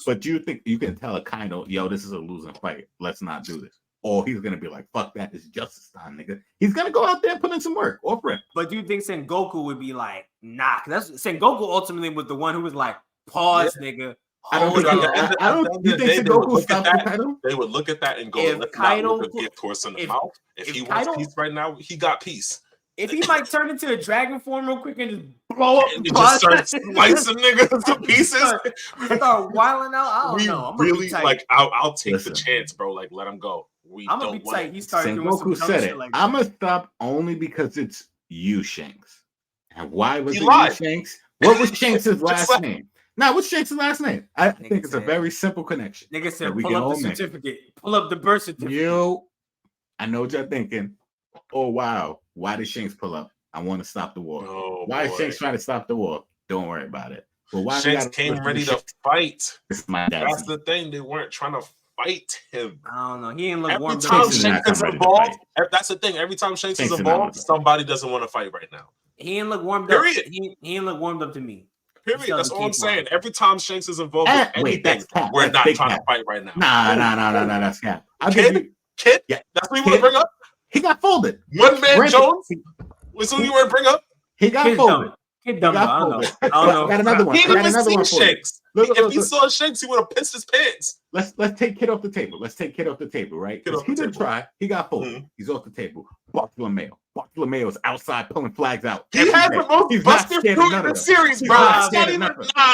But do you think you can tell a Kaido, yo, this is a losing fight. Let's not do this. or he's gonna be like, "Fuck that, it's justice time, nigga." He's gonna go out there and put in some work, or rip. But do you think Sengoku would be like, nah? Because that's Sengoku ultimately was the one who was like, pause, nigga. I don't think. You think Sengoku stopped the title? They would look at that and go, "Let's not look a gift horse in the mouth." If he wants peace right now, he got peace. If he might turn into a dragon form real quick and just blow up, and just start slicing niggas to pieces, start wilding out. I don't know. I'm really like. I'll take the chance, bro. Like, let him go. I'm gonna be tight. He started doing some said it. Like I'm gonna stop only because it's you, Shanks. And why was it lied. you, Shanks? What was Shanks' last name? Nah, what's Shanks' last name? I think it's a very simple connection. Nigga said, pull up the certificate. Pull up the birth certificate. Yo, I know what you're thinking. Oh, wow. Why did Shanks pull up? I want to stop the war. Oh, why is Shanks trying to stop the war? Don't worry about it. But why Shanks came ready to fight. That's the thing. They weren't trying to fight him. I don't know. He ain't look warmed up. Every time Shanks is involved, that's the thing. Every time Shanks is involved, somebody doesn't want to fight right now. He ain't look warmed up. He ain't look warmed up to me. Period. That's all I'm saying. Every time Shanks is involved with anything, we're not trying to fight right now. Nah. That's cap. Kid? Yeah. That's what you want to bring up? He got folded. One man Jones? Was who you want to bring up? He got folded. I don't know. Got another one. He didn't even see Shanks. If he saw Shanks, he would have pissed his pants. Let's take Kid off the table. Right? He didn't try. He got folded. He's off the table. Bartholomew is outside pulling flags out. He has the most busted fruit in the series, bro.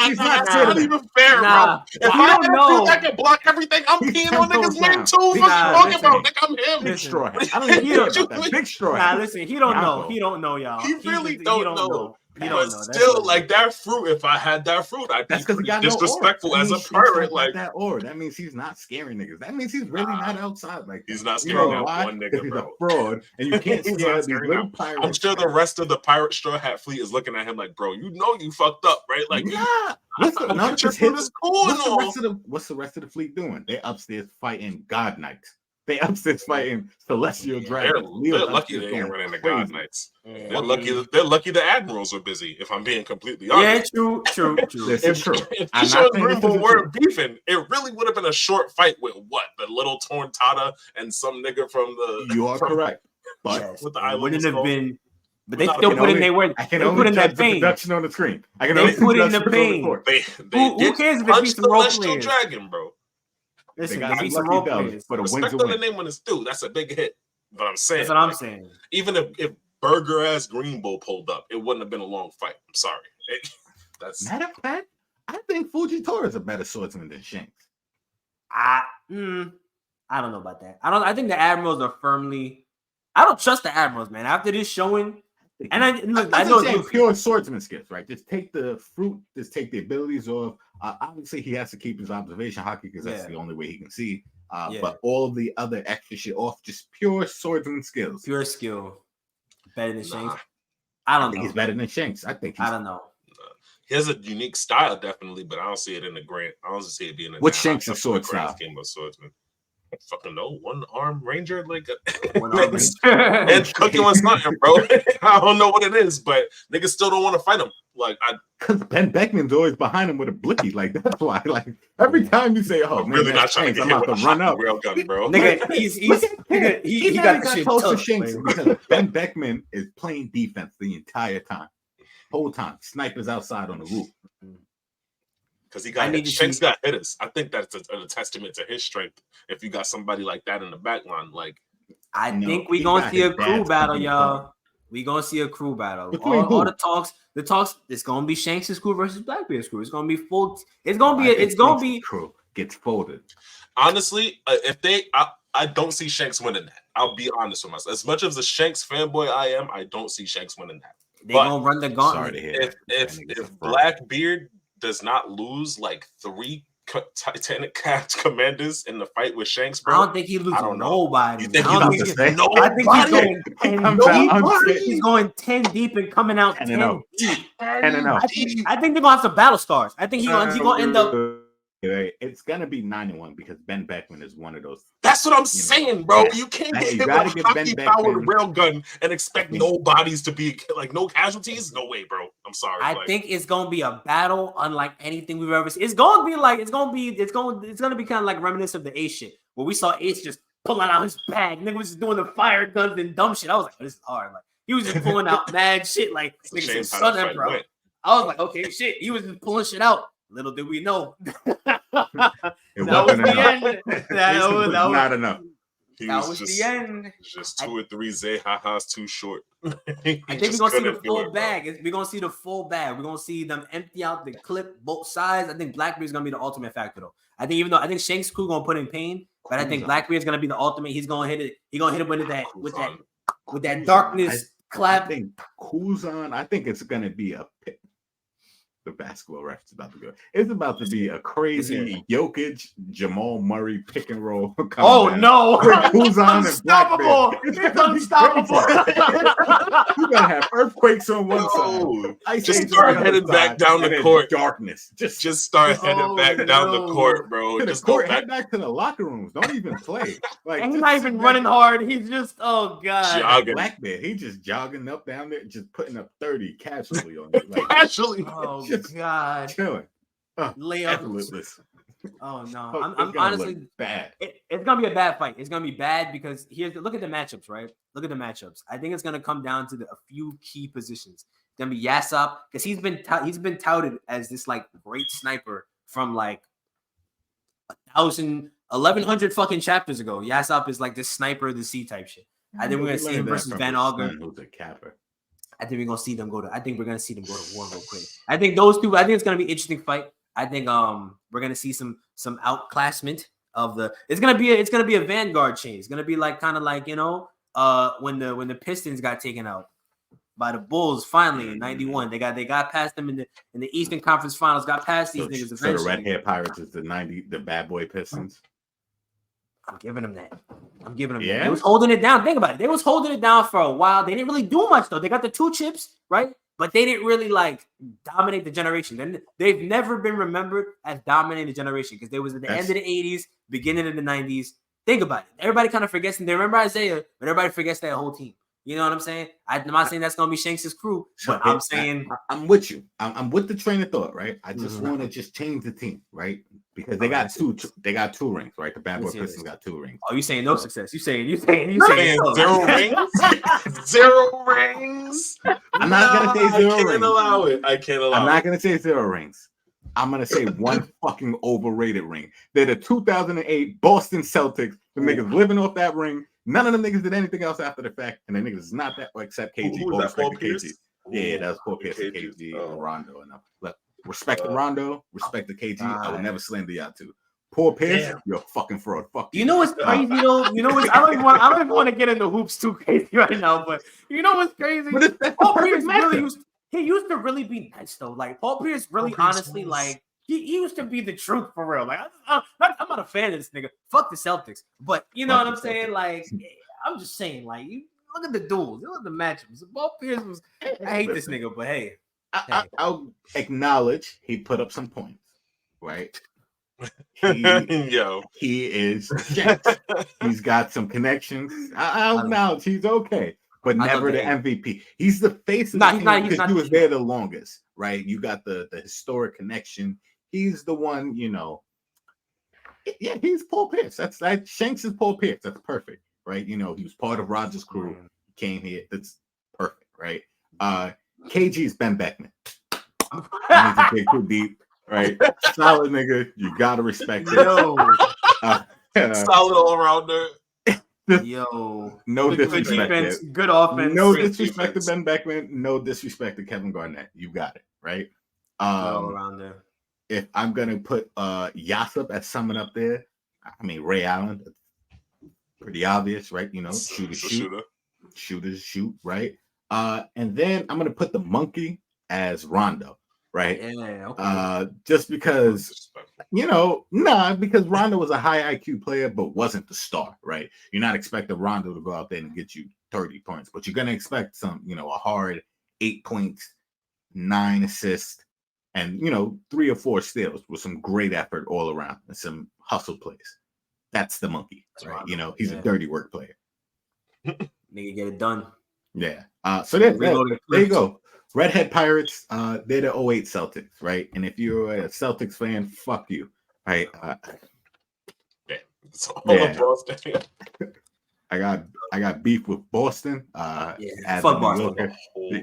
He's not even fair, bro. If I had a fruit that can block everything, I'm peeing on niggas' name too. What you talking about? Nigga, I'm him. Big straw hat. I don't even hear about that. Big straw hat. Nah, listen, he don't know. He don't know, y'all. He really don't know. But still, like that fruit, if I had that fruit, I'd be disrespectful as a pirate. Like that aura. That means he's not scaring niggas. That means he's really not outside. Like he's not scaring that one nigga, he's bro. A fraud, and you can't scare these little pirates. I'm sure the rest of the pirate straw hat fleet is looking at him like, bro, you know you fucked up, right? Like, what's the rest of the fleet doing? They're upstairs fighting God Knights. They upstairs fighting celestial dragons. They're lucky they ain't running the God Knights. They're lucky the admirals are busy, if I'm being completely honest. Yeah, true. It's true. If Keisha and Grimble weren't beefing, it really would have been a short fight with what? The little Torntada and some nigga from the... You are correct. But with the island wouldn't have been... But they still put in their work. I can only put in that pain. Production on the screen. I can only put in the pain. Who cares if it's some Celestial Dragon, bro? Listen, they beat some role players. Respect on the name on his due. That's a big hit. But I'm saying, that's what I'm saying. Even if Burger ass Greenbow pulled up, it wouldn't have been a long fight. I'm sorry. That's matter of fact, I think Fujitora is a better swordsman than Shanks. I don't know about that. I think the admirals are firmly. I don't trust the admirals, man. After this showing, and I know it's pure swordsman skills, right? Just take the fruit, just take the abilities off. Obviously, he has to keep his observation hockey because that's the only way he can see. But all the other extra shit off, just pure swordsman skills. Pure skill. Better than Shanks? I don't know. He's better than Shanks. I don't know. He has a unique style, definitely, but I don't see it in the grand. I don't see it being in what's Shanks' sword style? Game of swordsman. I fucking know, one arm ranger, like and cooking with something, bro. I don't know what it is, but niggas still don't want to fight him. Like, because Ben Beckman's always behind him with a blicky. Like that's why. Like every time you say, "Oh, I'm really not trying to get him with a run up rail gun, bro." Nigga, he got close to Shanks because Ben Beckman is playing defense the entire time, whole time. Snipers outside on the roof. Because Shanks got hitters. I think that's a testament to his strength. If you got somebody like that in the back line, like I think we gonna see a crew battle, y'all. We gonna see a crew battle. All the talks. It's gonna be Shanks' crew versus Blackbeard's crew. It's gonna be full. It's gonna be crew gets folded. Honestly, I don't see Shanks winning that. I'll be honest with myself. As much as a Shanks fanboy I am, I don't see Shanks winning that. They gonna run the gauntlet. If Blackbeard does not lose like 3 Titanic Caps commanders in the fight with Shanks, bro. I don't think he loses nobody. You think I think he's going 10 deep and coming out 10 deep. I think they're gonna have some battle stars. I think he's gonna end up. It's gonna be 9-1 because Ben Beckman is one of those. That's what I'm saying, bro. You can't get hit with a hockey-powered railgun and expect no bodies to be like no casualties. No way, bro. I'm sorry. I think it's gonna be a battle unlike anything we've ever seen. It's gonna be kind of like reminiscent of the Ace shit, where we saw Ace just pulling out his bag. Nigga was just doing the fire guns and dumb shit. I was like, this is hard. Like he was just pulling out mad shit. Like nigga said, Sun Emperor. I was like, okay, shit. He was just pulling shit out. Little did we know. That was the end. That was not enough. That was the end. Just 2 or 3 Zay-ha-has too short. I think we're gonna see the full bag. We're gonna see the full bag. We're gonna see them empty out the clip both sides. I think Blackbeard's gonna be the ultimate factor though. I think I think Shanks crew gonna put in pain, but I think Blackbeard's gonna be the ultimate. He's gonna hit it. He's gonna hit it with that darkness clap. I think Kuzan. I think it's gonna be a pit. The basketball ref is about to go. It's about to be a crazy Jokic, Jamal Murray pick and roll. Oh no! Who's on unstoppable? It's unstoppable. You're gonna have earthquakes on one side. Just start heading back down the court. Darkness. Just start heading back down the court, bro. Just head back to the locker rooms. Don't even play. Like and he's not even running hard. He's just jogging. Blackbeard. He's just jogging up down there, just putting up 30 casually on it. Like, casually. God, chilling. Effortless. Oh no, I'm honestly bad. It's gonna be a bad fight. It's gonna be bad because look at the matchups, right? Look at the matchups. I think it's gonna come down to a few key positions. It's gonna be Yasop because he's been touted as this like great sniper from like 1,100 fucking chapters ago. Yasop is like this sniper of the sea type shit. I think we're gonna see him versus Van Augen. Who's a capper. I think we're gonna see them go to. I think we're gonna see them go to war real quick. I think those two. I think it's gonna be an interesting fight. I think we're gonna see some outclassment of the. It's gonna be a Vanguard chain. It's gonna be like kind of like when the Pistons got taken out by the Bulls finally in '91. They got past them in the Eastern Conference Finals. Got past these niggas. So the Red Hair Pirates is the bad boy Pistons. I'm giving them that. Yeah. They was holding it down. Think about it. They was holding it down for a while. They didn't really do much though. They got the 2 chips, right? But they didn't really like dominate the generation. They've never been remembered as dominating the generation because they was at the end of the 80s, beginning of the 90s. Think about it. Everybody kind of forgets, and they remember Isaiah, but everybody forgets that whole team. You know what I'm saying? I'm not saying that's gonna be Shanks' crew, but I'm saying I'm with you. I'm with the train of thought, right? I just want to just change the team, right? Because they got two rings, right? The Bad Boy Pistons got 2 rings. Oh, you saying no success? You saying 0 rings? 0 rings? I'm not gonna say 0 rings. I can't allow it. I'm not gonna say 0 rings. I'm gonna say 1 fucking overrated ring. They're the 2008 Boston Celtics. The niggas living off that ring. None of them niggas did anything else after the fact, and the niggas is not that except KG. Who was that, Paul Pierce? Yeah, that was Paul Pierce and KG, Rondo. And look, respect the Rondo, respect the KG. I would never slander y'all too. Paul Pierce, you're a fucking fraud. Fuck you. You know what's crazy though? You know what? I don't even want to get into hoops too crazy right now, but you know what's crazy? Paul Pierce used to really be nice though. Like Paul Pierce really honestly like. He used to be the truth for real. Like I'm not a fan of this nigga. Fuck the Celtics. But you know what I'm saying? Like I'm just saying, like you look at the duels, look at the matchups. Paul Pierce was. I hate this nigga, but hey, I'll acknowledge he put up some points, right? He is Shanks. He's got some connections. I'll acknowledge he's okay, but never the MVP. He's the face of the team because he was there the longest, right? You got the historic connection. He's the one, Yeah, he's Paul Pierce. That's Shanks is Paul Pierce. That's perfect, right? He was part of Rogers' crew. He came here. That's perfect, right? KG is Ben Beckman. He's a big too deep, right? Solid nigga. You gotta respect it. Solid all rounder. No disrespect. Defense, good offense. No disrespect to Ben Beckman. No disrespect to Kevin Garnett. You got it, right? All around there. If I'm gonna put Yasop as someone up there, I mean Ray Allen, pretty obvious, right? Shooters shoot, right? And then I'm gonna put the monkey as Rondo, right? Yeah, okay. Just because because Rondo was a high IQ player, but wasn't the star, right? You're not expecting Rondo to go out there and get you 30 points, but you're gonna expect some, a hard 8 points, 9 assists. And 3 or 4 steals with some great effort all around and some hustle plays. That's the monkey, right? He's a dirty work player. Nigga get it done. Yeah. So there you go. Redhead Pirates. They're the 08 Celtics, right? And if you're a Celtics fan, fuck you, right? It's all of Boston. I got beef with Boston. Yeah, fuck Boston. The whole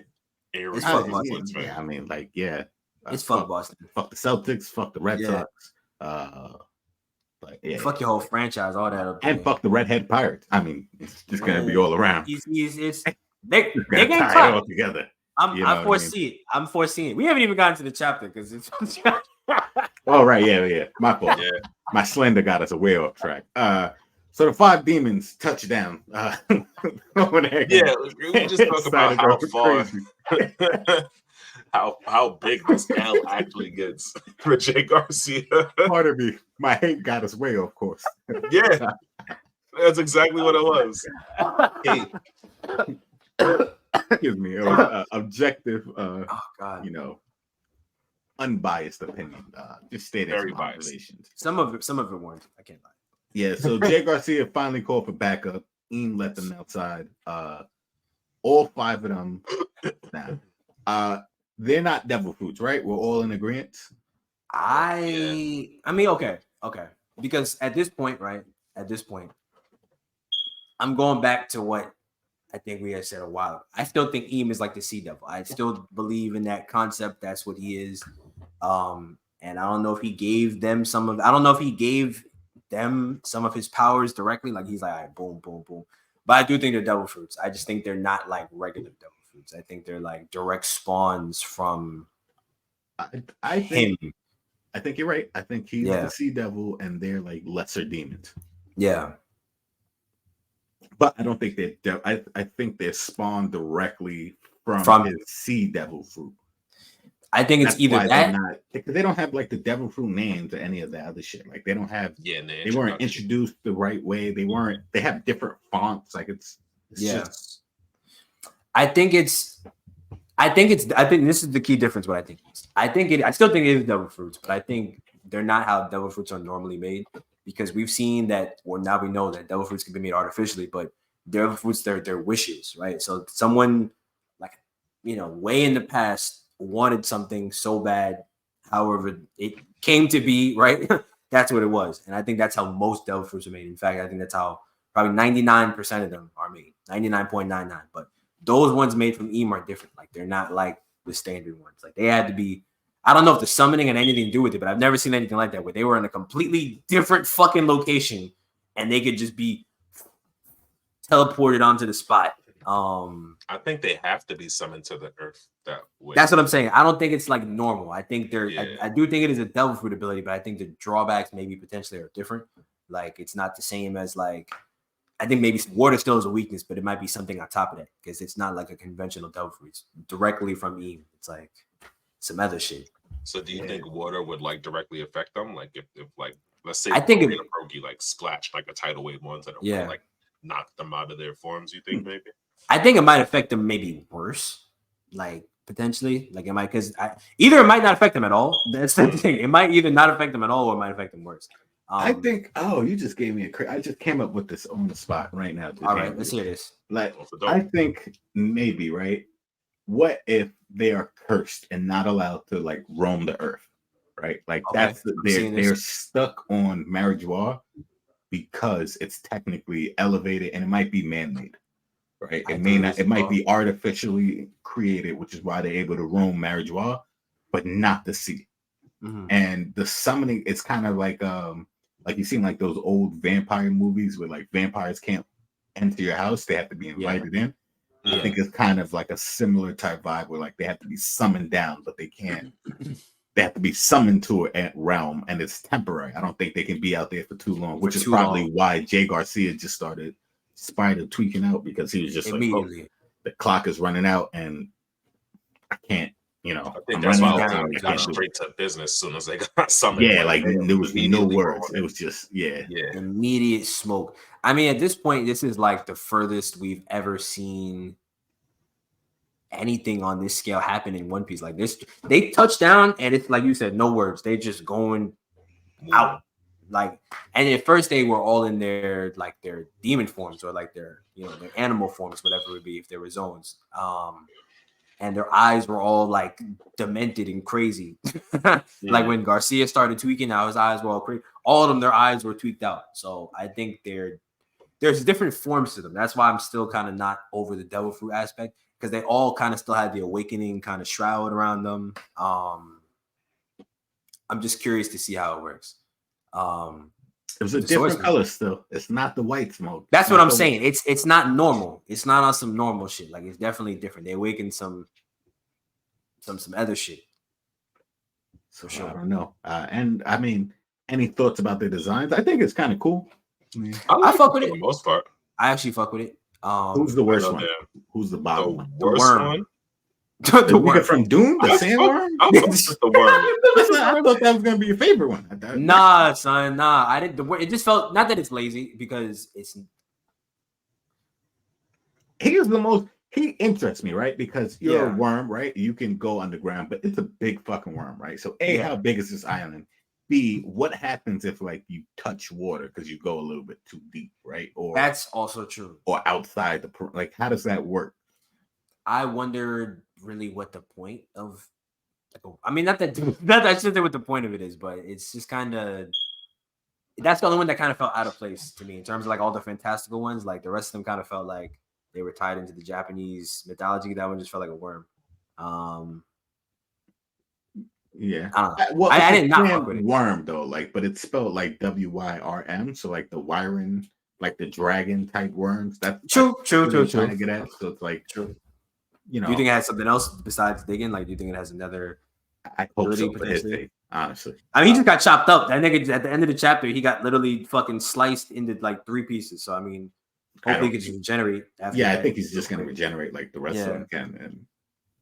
area. It's fuck Boston. Yeah, I mean, like, it's fuck Boston. Fuck the Celtics. Fuck the Red Sox. Like, fuck your whole franchise, all that. And fuck the Redhead Pirates. I mean, it's just gonna be all around. They gonna tie it all together. I foresee it. I'm foreseeing it. We haven't even gotten to the chapter because it's. Oh right, yeah. My fault. Yeah. My slender got us way off track. So the 5 demons touch down. Over there. Yeah, we just talk about how far, how big this L actually gets for Jay Garcia. Part of me, my hate got us way off course. Yeah, that's exactly what it was. Excuse me. It was objective. God. Unbiased opinion. Just stating very biased. Some of it weren't. I can't lie. Yeah, so Jay Garcia finally called for backup. Eam let them outside. All 5 of them now. They're not devil fruits, right? We're all in agreement. I mean, okay. Because at this point, I'm going back to what I think we had said a while ago. I still think Eam is like the sea devil. I still believe in that concept. That's what he is. And I don't know if he gave them some of his powers directly. Like he's like, all right, boom, boom, boom. But I do think they're devil fruits. I just think they're not like regular devil fruits. I think they're like direct spawns from him. I think you're right. I think he's the sea devil and they're like lesser demons. Yeah. But I don't think they're I think they're spawned directly from his sea devil fruit. I think it's either that because they don't have like the devil fruit names or any of that other shit. Like they don't have. Yeah, they weren't introduced the right way. They have different fonts. Like it's just. I think this is the key difference. What I think is, I still think it is devil fruits, but I think they're not how devil fruits are normally made because we've seen that. Well, now we know that devil fruits can be made artificially, but devil fruits they're wishes, right? So someone like way in the past wanted something so bad, however it came to be, right? That's what it was. And I think that's how most devil fruits are made. In fact, I think that's how probably 99% of them are made, 99.99. But those ones made from Eam are different. Like they're not like the standard ones. Like they had to be, I don't know if the summoning had anything to do with it, but I've never seen anything like that where they were in a completely different fucking location and they could just be teleported onto the spot. I think they have to be summoned to the earth that way. That's what I'm saying. I don't think it's like normal. I think I do think it is a devil fruit ability, but I think the drawbacks maybe potentially are different. Like it's not the same as like I think maybe water still is a weakness, but it might be something on top of that because it's not like a conventional devil fruit. It's directly from Eam. It's like some other shit. So do you think water would like directly affect them? Like if like let's say I think if Progi like splashed like a tidal wave ones that are like knock them out of their forms, you think maybe? I think it might affect them maybe worse, like potentially. Like it might because either it might not affect them at all. That's the thing. It might either not affect them at all or it might affect them worse. I think. Oh, you just gave me I just came up with this on the spot right now. All right, let's hear this. Like I think maybe right. What if they are cursed and not allowed to like roam the earth? Right, like that's they're stuck on Marijuana because it's technically elevated and it might be man-made. Right, it might be artificially created, which is why they're able to roam Marijuana, but not the sea. Mm-hmm. And the summoning, it's kind of like you seen like those old vampire movies where like vampires can't enter your house; they have to be invited in. Yeah. I think it's kind of like a similar type vibe where like they have to be summoned down, but they can't. They have to be summoned to a realm, and it's temporary. I don't think they can be out there for too long, which is probably why Jay Garcia just started spider tweaking out because he was just immediately like, oh, the clock is running out and I can't, I think that's why they got straight to business as soon as they got summoned. Yeah, like there was no words. It was just immediate smoke. I mean, at this point, this is like the furthest we've ever seen anything on this scale happen in One Piece. Like this, they touch down and it's like you said, no words. They just going out. Like, and at first they were all in their demon forms or like their their animal forms, whatever it would be if there were zones. And their eyes were all like demented and crazy. Like when Garcia started tweaking, now his eyes were all crazy. all of them, their eyes were tweaked out. So I think there's different forms to them. That's why I'm still kind of not over the devil fruit aspect, because they all kind of still had the awakening kind of shroud around them. I'm just curious to see how it works. It was a different color still. It's not the white smoke. That's what I'm saying. It's not normal. It's not on some normal shit. Like, it's definitely different. They awakened some other shit. So sure. I don't know. And I mean, any thoughts about the designs? I think it's kind of cool. I fuck with it for the most part. I actually fuck with it. Who's the worst one? Who's the bottom one? The worst one? The worm from Doom, the sandworm. The worm. I thought that was gonna be your favorite one. Nah, son, nah. I didn't. It just felt, not that it's lazy, because it's. He interests me, right? Because you're a worm, right? You can go underground, but it's a big fucking worm, right? So A, how big is this island? B, what happens if like you touch water because you go a little bit too deep, right? Or that's also true. Or outside like, how does that work? I wondered really what the point of. I mean, not that I should say what the point of it is, but it's just kind of. That's the only one that kind of felt out of place to me in terms of like all the fantastical ones. Like the rest of them kind of felt like they were tied into the Japanese mythology. That one just felt like a worm. Yeah. I did not fuck with it. Worm though, like, but it's spelled like WYRM. So like the Wyron, like the dragon type worms. That's true. Trying to get at. So it's like true. You know. Do you think it has something else besides digging? Like, do you think it has another? I hope so. Honestly, I mean, he just got chopped up. That nigga at the end of the chapter, he got literally fucking sliced into like 3 pieces. So I mean, hopefully he can just regenerate. After that. I think he's just gonna regenerate like the rest of them can, and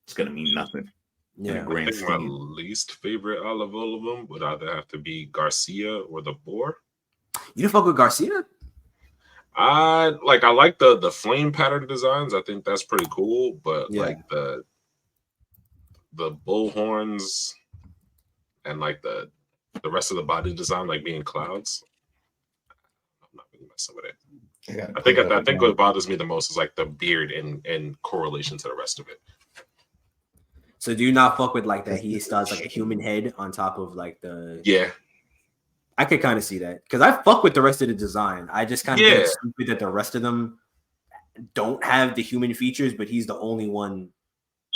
it's gonna mean nothing. Yeah, I think my least favorite out of all of them would either have to be Garcia or the boar. You fuck with Garcia? I like the flame pattern designs. I think that's pretty cool, but like the bull horns and like the rest of the body design, like being clouds, I'm not really messing with it. I think what bothers me the most is like the beard in correlation to the rest of it. So do you not fuck with like that? He still has like a human head on top of like the. Yeah. I could kind of see that because I fuck with the rest of the design. I just kind of think it's stupid that the rest of them don't have the human features, but he's the only one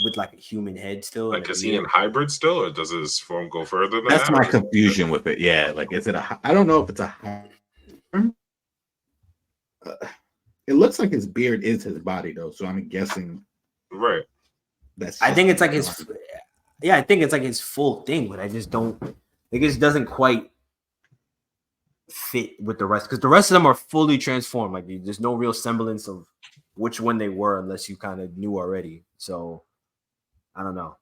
with like a human head still. Like, is he in hybrid still, or does his form go further than that? That's my confusion with it. Yeah, like, is it I don't know if it's a. It looks like his beard is his body though, so I'm guessing. Right. I think it's like his. Yeah, I think it's like his full thing, but I just don't. It just doesn't quite fit with the rest because the rest of them are fully transformed. Like, there's no real semblance of which one they were unless you kind of knew already. So I don't know.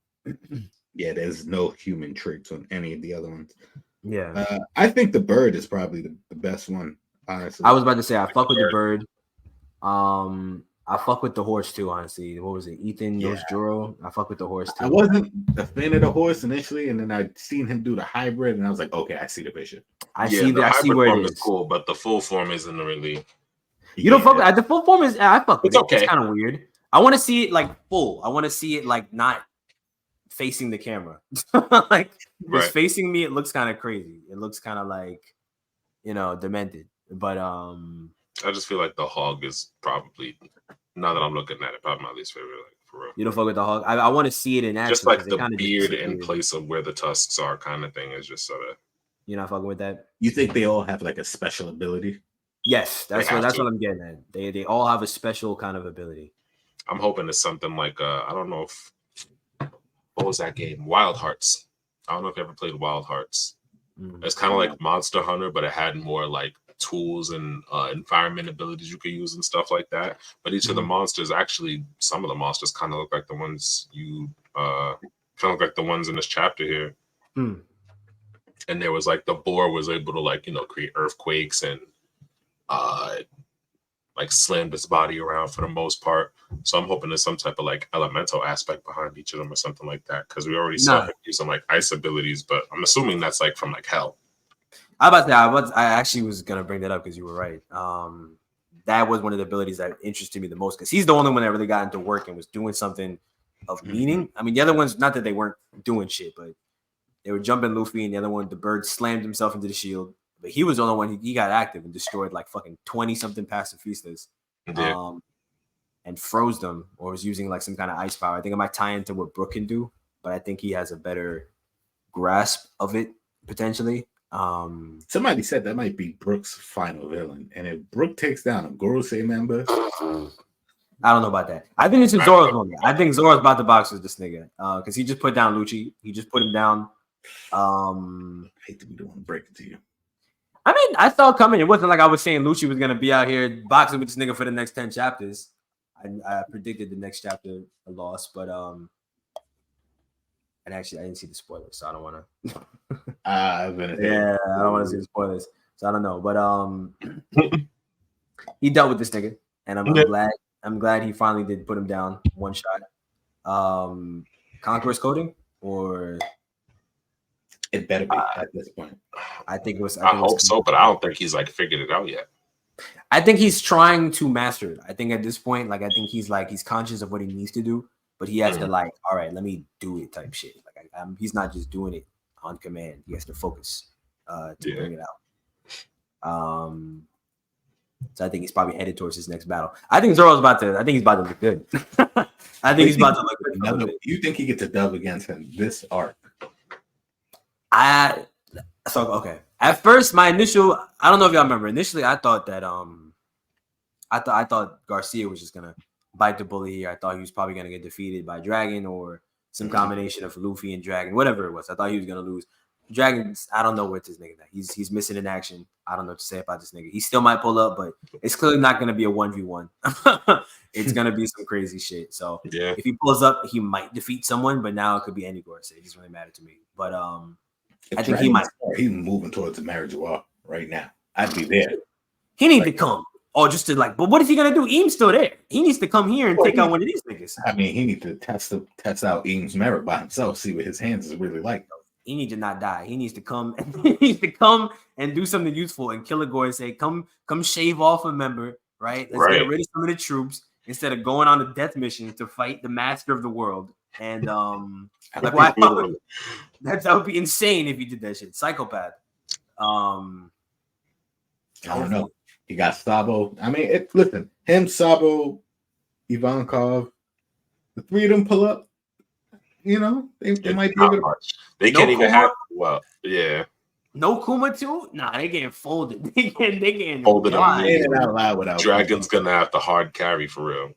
Yeah, there's no human traits on any of the other ones. Yeah, I think the bird is probably the best one. Honestly, I was about to say I fuck with the bird. I fuck with the horse too, honestly. What was it? Ethan Juro. I fuck with the horse too. I wasn't a fan of the horse initially, and then I seen him do the hybrid, and I was like, okay, I see the vision. I see where it is. Cool, but the full form isn't really. You don't fuck with the full form is. I fuck with it's it. Okay. It's kind of weird. I want to see it like full. I want to see it like not facing the camera. Like it's facing me. It looks kind of crazy. It looks kind of like, demented. But I just feel like the hog is probably, now that I'm looking at it, probably my least favorite. Like, for real. You don't fuck with the hog. I want to see it in action. Just like the beard in place of where the tusks are, kind of thing, is just sort of. You're not fucking with that. You think they all have like a special ability? Yes, that's what I'm getting at. They all have a special kind of ability. I'm hoping it's something like I don't know if what was that game? Wild Hearts. I don't know if you ever played Wild Hearts. It's kind of like Monster Hunter, but it had more like tools and environment abilities you could use and stuff like that. But each of the monsters, actually, some of the monsters kind of look like the ones in this chapter here. And there was like the boar was able to like create earthquakes and like slammed its body around for the most part. So I'm hoping there's some type of like elemental aspect behind each of them or something like that, because we already saw him use some like ice abilities, but I'm assuming that's like from like hell. I actually was gonna bring that up because you were right. That was one of the abilities that interested me the most because he's the only one that really got into work and was doing something of meaning. I mean, the other ones, not that they weren't doing shit, but they were jumping Luffy, and the other one, the bird slammed himself into the shield. But he was the only one. He got active and destroyed like fucking 20-something pacifistas. Yeah. And froze them, or was using like some kind of ice power. I think it might tie into what Brook can do, but I think he has a better grasp of it potentially. Somebody said that might be Brook's final villain, and if Brook takes down a Gorosei member, I don't know about that. I think it's Zoro's moment. I think Zoro's about to box with this nigga because he just put down Lucci. He just put him down. I hate to be the one to break it to you. I mean, I saw it coming. It wasn't like I was saying Lucci was gonna be out here boxing with this nigga for the next 10 chapters. I predicted the next chapter a loss, but and actually I didn't see the spoilers, so I don't want to. I don't want to see the spoilers, so I don't know. But he dealt with this nigga, and I'm glad he finally did put him down one shot. Conqueror's coding, or it better be at this point. I think it was. I hope so, but I don't think he's like figured it out yet. I think he's trying to master it. I think at this point, like I think he's conscious of what he needs to do, but he has to like, all right, let me do it type shit. Like he's not just doing it on command. He has to focus to bring it out. So I think he's probably headed towards his next battle. I think Zoro's about to look good. I think he's about to look good. You think he gets a dub against him this arc? Okay. At first, my initial, I don't know if y'all remember. Initially, I thought that I thought Garcia was just gonna bite the bullet here. I thought he was probably gonna get defeated by Dragon or some combination of Luffy and Dragon, whatever it was. I thought he was gonna lose. Dragon's, I don't know what's his nigga. He's missing in action. I don't know what to say about this nigga. He still might pull up, but it's clearly not gonna be a 1v1. It's gonna be some crazy shit. So if he pulls up, he might defeat someone, but now it could be any Garcia. It doesn't really matter to me. But I think he might. He's moving towards the marriage wall right now. I'd be there. He needs to come. Oh, just to like, but what is he gonna do? Eam's still there. He needs to come here and take out one of these niggas. I mean, he needs to test out Eam's merit by himself, see what his hands is really like. He needs to not die. He needs to come. He needs to come and do something useful and kill a Goy. Say, come shave off a member. Right. Let's get rid of some of the troops instead of going on a death mission to fight the master of the world. And that would be insane if he did that shit. Psychopath. I don't know. He got Sabo. I mean, listen, him, Sabo, Ivankov, the three of them pull up. You know, they might be able to. They can't even have. Well, yeah. No Kuma too? Nah, they getting folded. They getting folded out loud without. Dragon's gonna have to hard carry for real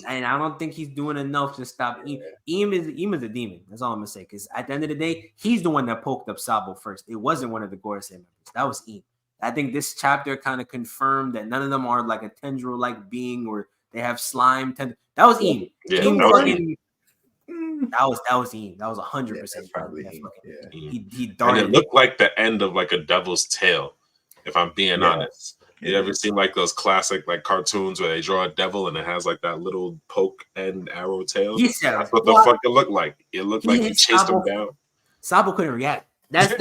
and I don't think he's doing enough to stop Eam. Eam is a demon. That's all I'm gonna say. Because at the end of the day, he's the one that poked up Sabo first. It wasn't one of the Gorosei members. That was Eam. I think this chapter kind of confirmed that none of them are like a tendril-like being or they have slime. That was Eam. Yeah, that was Eam. That was 100%. Probably he darted. And it looked like the end of like a devil's tail, if I'm being honest. You ever seen like those classic like cartoons where they draw a devil and it has like that little poke and arrow tail? That's what the fuck it looked like. It looked like he chased him down. Sabo couldn't react. That's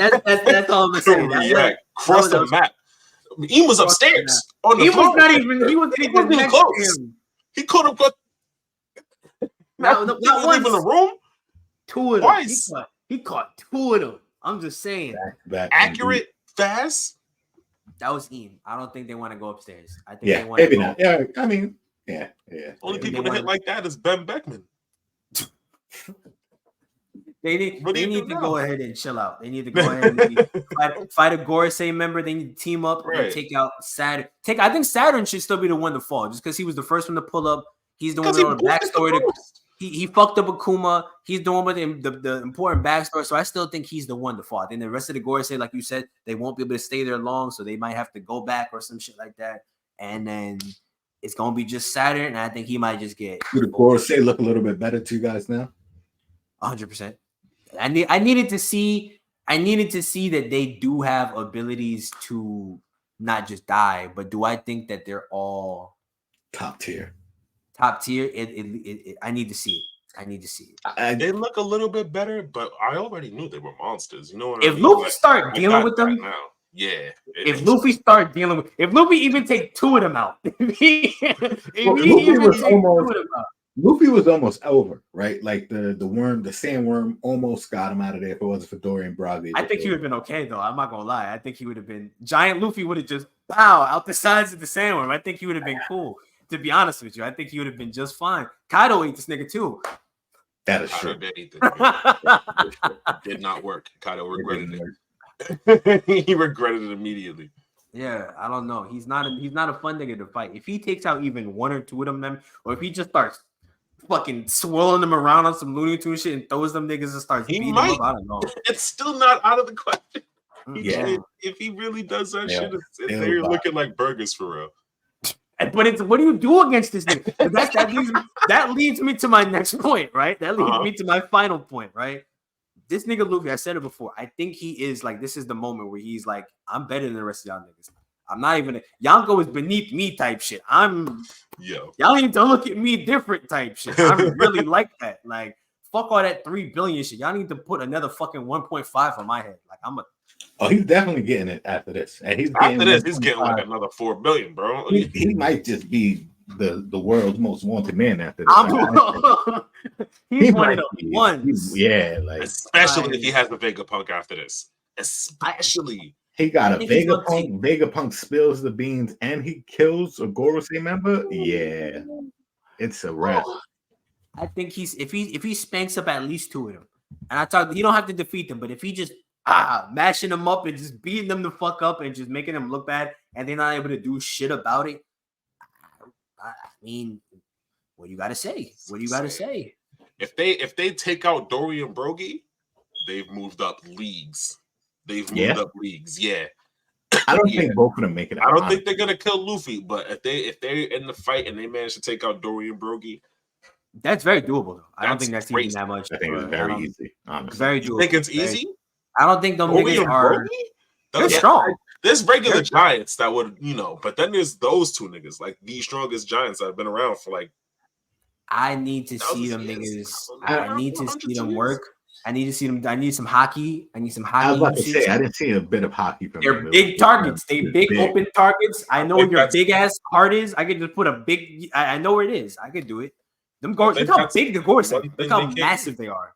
all I'm saying. React. Cross the map. Eam was upstairs on the floor. He wasn't even close. He could have got. Not leaving the room. Two of them. Twice. He caught two of them. I'm just saying. Back accurate, fast. That was Eam. I don't think they want to go upstairs. I think they want maybe to not. Yeah, I mean, yeah. Only people that hit like that is Ben Beckman. They need to go ahead and chill out. They need to go ahead and fight a Gorosei member. They need to team up and take out Saturn. I think Saturn should still be the one to fall, just because he was the first one to pull up. He's the one with the backstory. He fucked up Akuma. He's the one with the important backstory. So I still think he's the one to fall. Then the rest of the Gorosei, like you said, they won't be able to stay there long, so they might have to go back or some shit like that. And then it's gonna be just Saturn, and I think he might just get. Do the Gorosei look a little bit better to you guys now? 100%. I needed to see that they do have abilities to not just die, but do I think that they're all top tier? I need to see it. They look a little bit better, but I already knew they were monsters. You know what? If Luffy start dealing with them now, if Luffy even take two of them out, if he even take two of them out. Luffy was almost over, right? Like the sandworm almost got him out of there if it wasn't for Dorian Broglie. I think he would have been okay though. I'm not gonna lie. I think he would have been giant Luffy would have just bow out the sides of the sandworm. I think he would have been cool. To be honest with you, I think he would have been just fine. Kaido ate this nigga too. That is true. Did not work. Kaido regretted it. He regretted it immediately. Yeah, I don't know. He's not a fun nigga to fight. If he takes out even one or two of them, or if he just starts fucking swirling them around on some Looney Tunes shit and throws them niggas and starts beating them up, I don't know. It's still not out of the question. Yeah. If he really does that shit, they're looking like burgers for real. But it's what do you do against this nigga? That leads me to my next point, right? That leads me to my final point, right? This nigga Luffy, I said it before. I think he is like, this is the moment where he's like, I'm better than the rest of y'all niggas. I'm not even Yonko is beneath me type shit. Y'all need to look at me different type shit. I'm really like that. Like, fuck all that 3 billion shit. Y'all need to put another fucking 1.5 on my head. Like, he's definitely getting it after this. And he's getting like another 4 billion, bro. He might just be the world's most wanted man after this. He's one of the ones. Like especially if he has the Vegapunk after this. Especially. He got a Vegapunk. Vegapunk spills the beans and he kills a Gorosei member. Yeah, it's a wrap. I think if he spanks up at least 2 of them, and you don't have to defeat them, but if he just mashing them up and just beating them the fuck up and just making them look bad, and they're not able to do shit about it. I mean, what do you got to say? What do you got to say? If they take out Dorian Broglie, they've moved up leagues. Yeah. I don't think both of them make it. I don't think they're gonna kill Luffy, but if they're in the fight and they manage to take out Dorian Broglie, that's very doable though. I don't think that's even that much. I think it's very easy. Honestly. Very doable. You think it's easy? I don't think them niggas are. They're strong. There's regular giants that would, but then there's those 2 niggas, like the strongest giants that have been around for like. I need to see them niggas. I need to see them work. I need to see them. I need some hockey. I need some hockey. I was about to say, I didn't see a bit of hockey from them. They're big targets. They big open targets. I know where your big ass heart is. I could just put a big. I know where it is. I could do it. Them Gorosei. Look how big the Gorosei. Look how massive they are.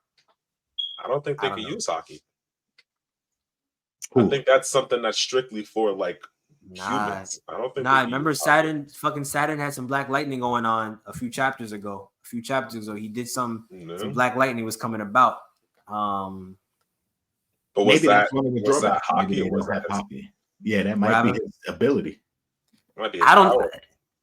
I don't think they can use hockey. I think that's something that's strictly for like humans. I don't think. Remember Saturn had some black lightning going on a few chapters ago. He did some black lightning was coming about. But was that hockey or was that hockey? Yeah, that might be his ability. I don't.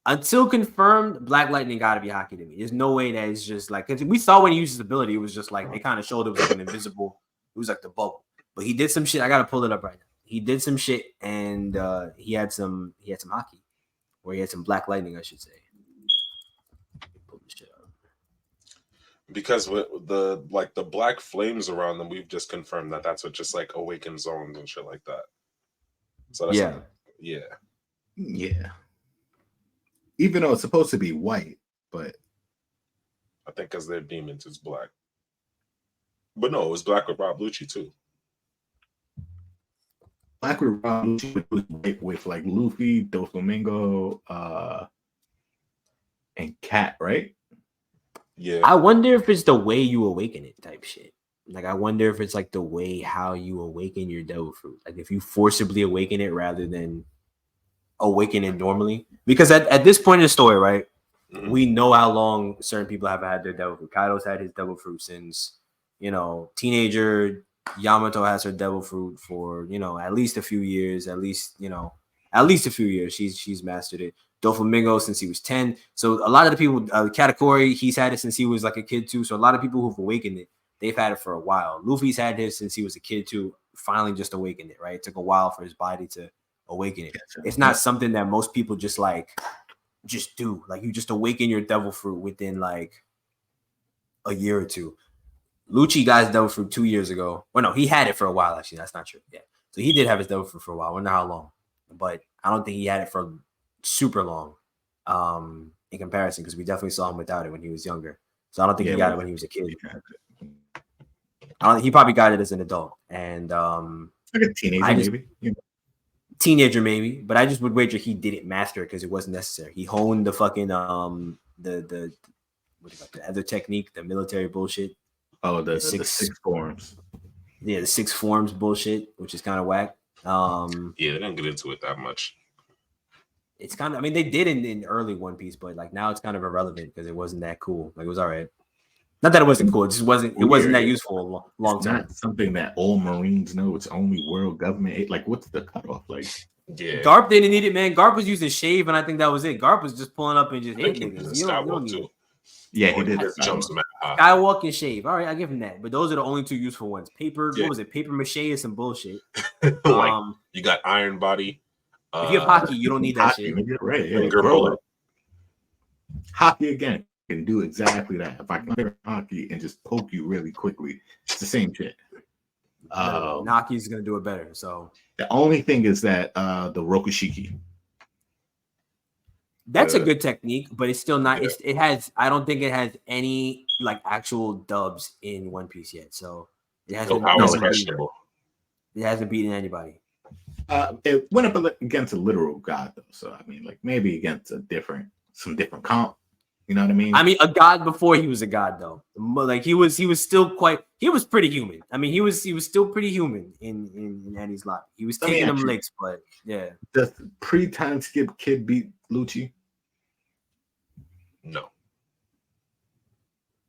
Until confirmed, Black Lightning got to be hockey to me. There's no way that it's just like, because we saw when he used his ability, it was just like they kind of showed it was like an invisible. It was like the bubble. But he did some shit. I gotta pull it up right now. He did some shit, and he had some hockey, or he had some Black Lightning, I should say. Pull this shit up. Because with the black flames around them, we've just confirmed that that's what just like awakened zones and shit like that. So that's yeah. Even though it's supposed to be white, but I think because they're demons, it's black. But no, it was black with Rob Lucci too. Black with Rob Lucci was white with like Luffy, Doflamingo, and Cat, right? Yeah. I wonder if it's the way you awaken it type shit. Like, I wonder if it's like the way how you awaken your devil fruit. Like, if you forcibly awaken it rather than awaken it normally. Because at this point in the story, right, we know how long certain people have had their devil fruit. Kaido's had his devil fruit since, teenager. Yamato has her devil fruit for, at least a few years. At least a few years. She's mastered it. Doflamingo since he was 10. So a lot of the people, Katakuri, he's had it since he was like a kid too. So a lot of people who've awakened it, they've had it for a while. Luffy's had his since he was a kid too. Finally just awakened it, right? It took a while for his body to awaken it. It's not something that most people just do. Like, you just awaken your devil fruit within like a year or two. Lucci got his devil fruit 2 years ago. Well, no, he had it for a while, actually. That's not true. Yeah. So he did have his devil fruit for a while. I wonder how long. But I don't think he had it for super long in comparison, because we definitely saw him without it when he was younger. So I don't think he got it when he was a kid. He probably got it as an adult. And like a teenager, maybe. Teenager, maybe. But I just would wager he didn't master it because it wasn't necessary. He honed the fucking the the other technique, the military bullshit. Oh, the six forms. Yeah, the 6 forms bullshit, which is kind of whack. Yeah, they didn't get into it that much. It's kind of, I mean, they did in early One Piece, but like now it's kind of irrelevant because it wasn't that cool. Like it was all right. Not that it wasn't cool, it just wasn't. It wasn't that useful long term. Not something that all Marines know. It's only world government. Like, what's the cutoff? Like, yeah, Garp didn't need it, man. Garp was using shave, and I think that was it. Garp was just pulling up and just hitting niggas. You don't need it. Yeah, he did. Skywalk and shave. All right, I give him that. But those are the only 2 useful ones. Paper, what was it? Paper mache is some bullshit. Like, you got Iron Body. If you have hockey, you don't need that shit. Right. Yeah, hockey again can do exactly that. If I can clear hockey and just poke you really quickly, it's the same shit. Naki's gonna do it better. So the only thing is that the Rokushiki. That's a good technique, but it's still not. It has. I don't think it has any like actual dubs in One Piece yet. So it hasn't. It hasn't beaten anybody. It went up against a literal god though. So I mean, like maybe against some different comp. You know what I mean? I mean, a god before he was a god though. Like he was still he was pretty human. I mean, he was still pretty human in Annie's lot. He was taking them licks, but yeah. Does pre-time skip kid beat Lucci? No.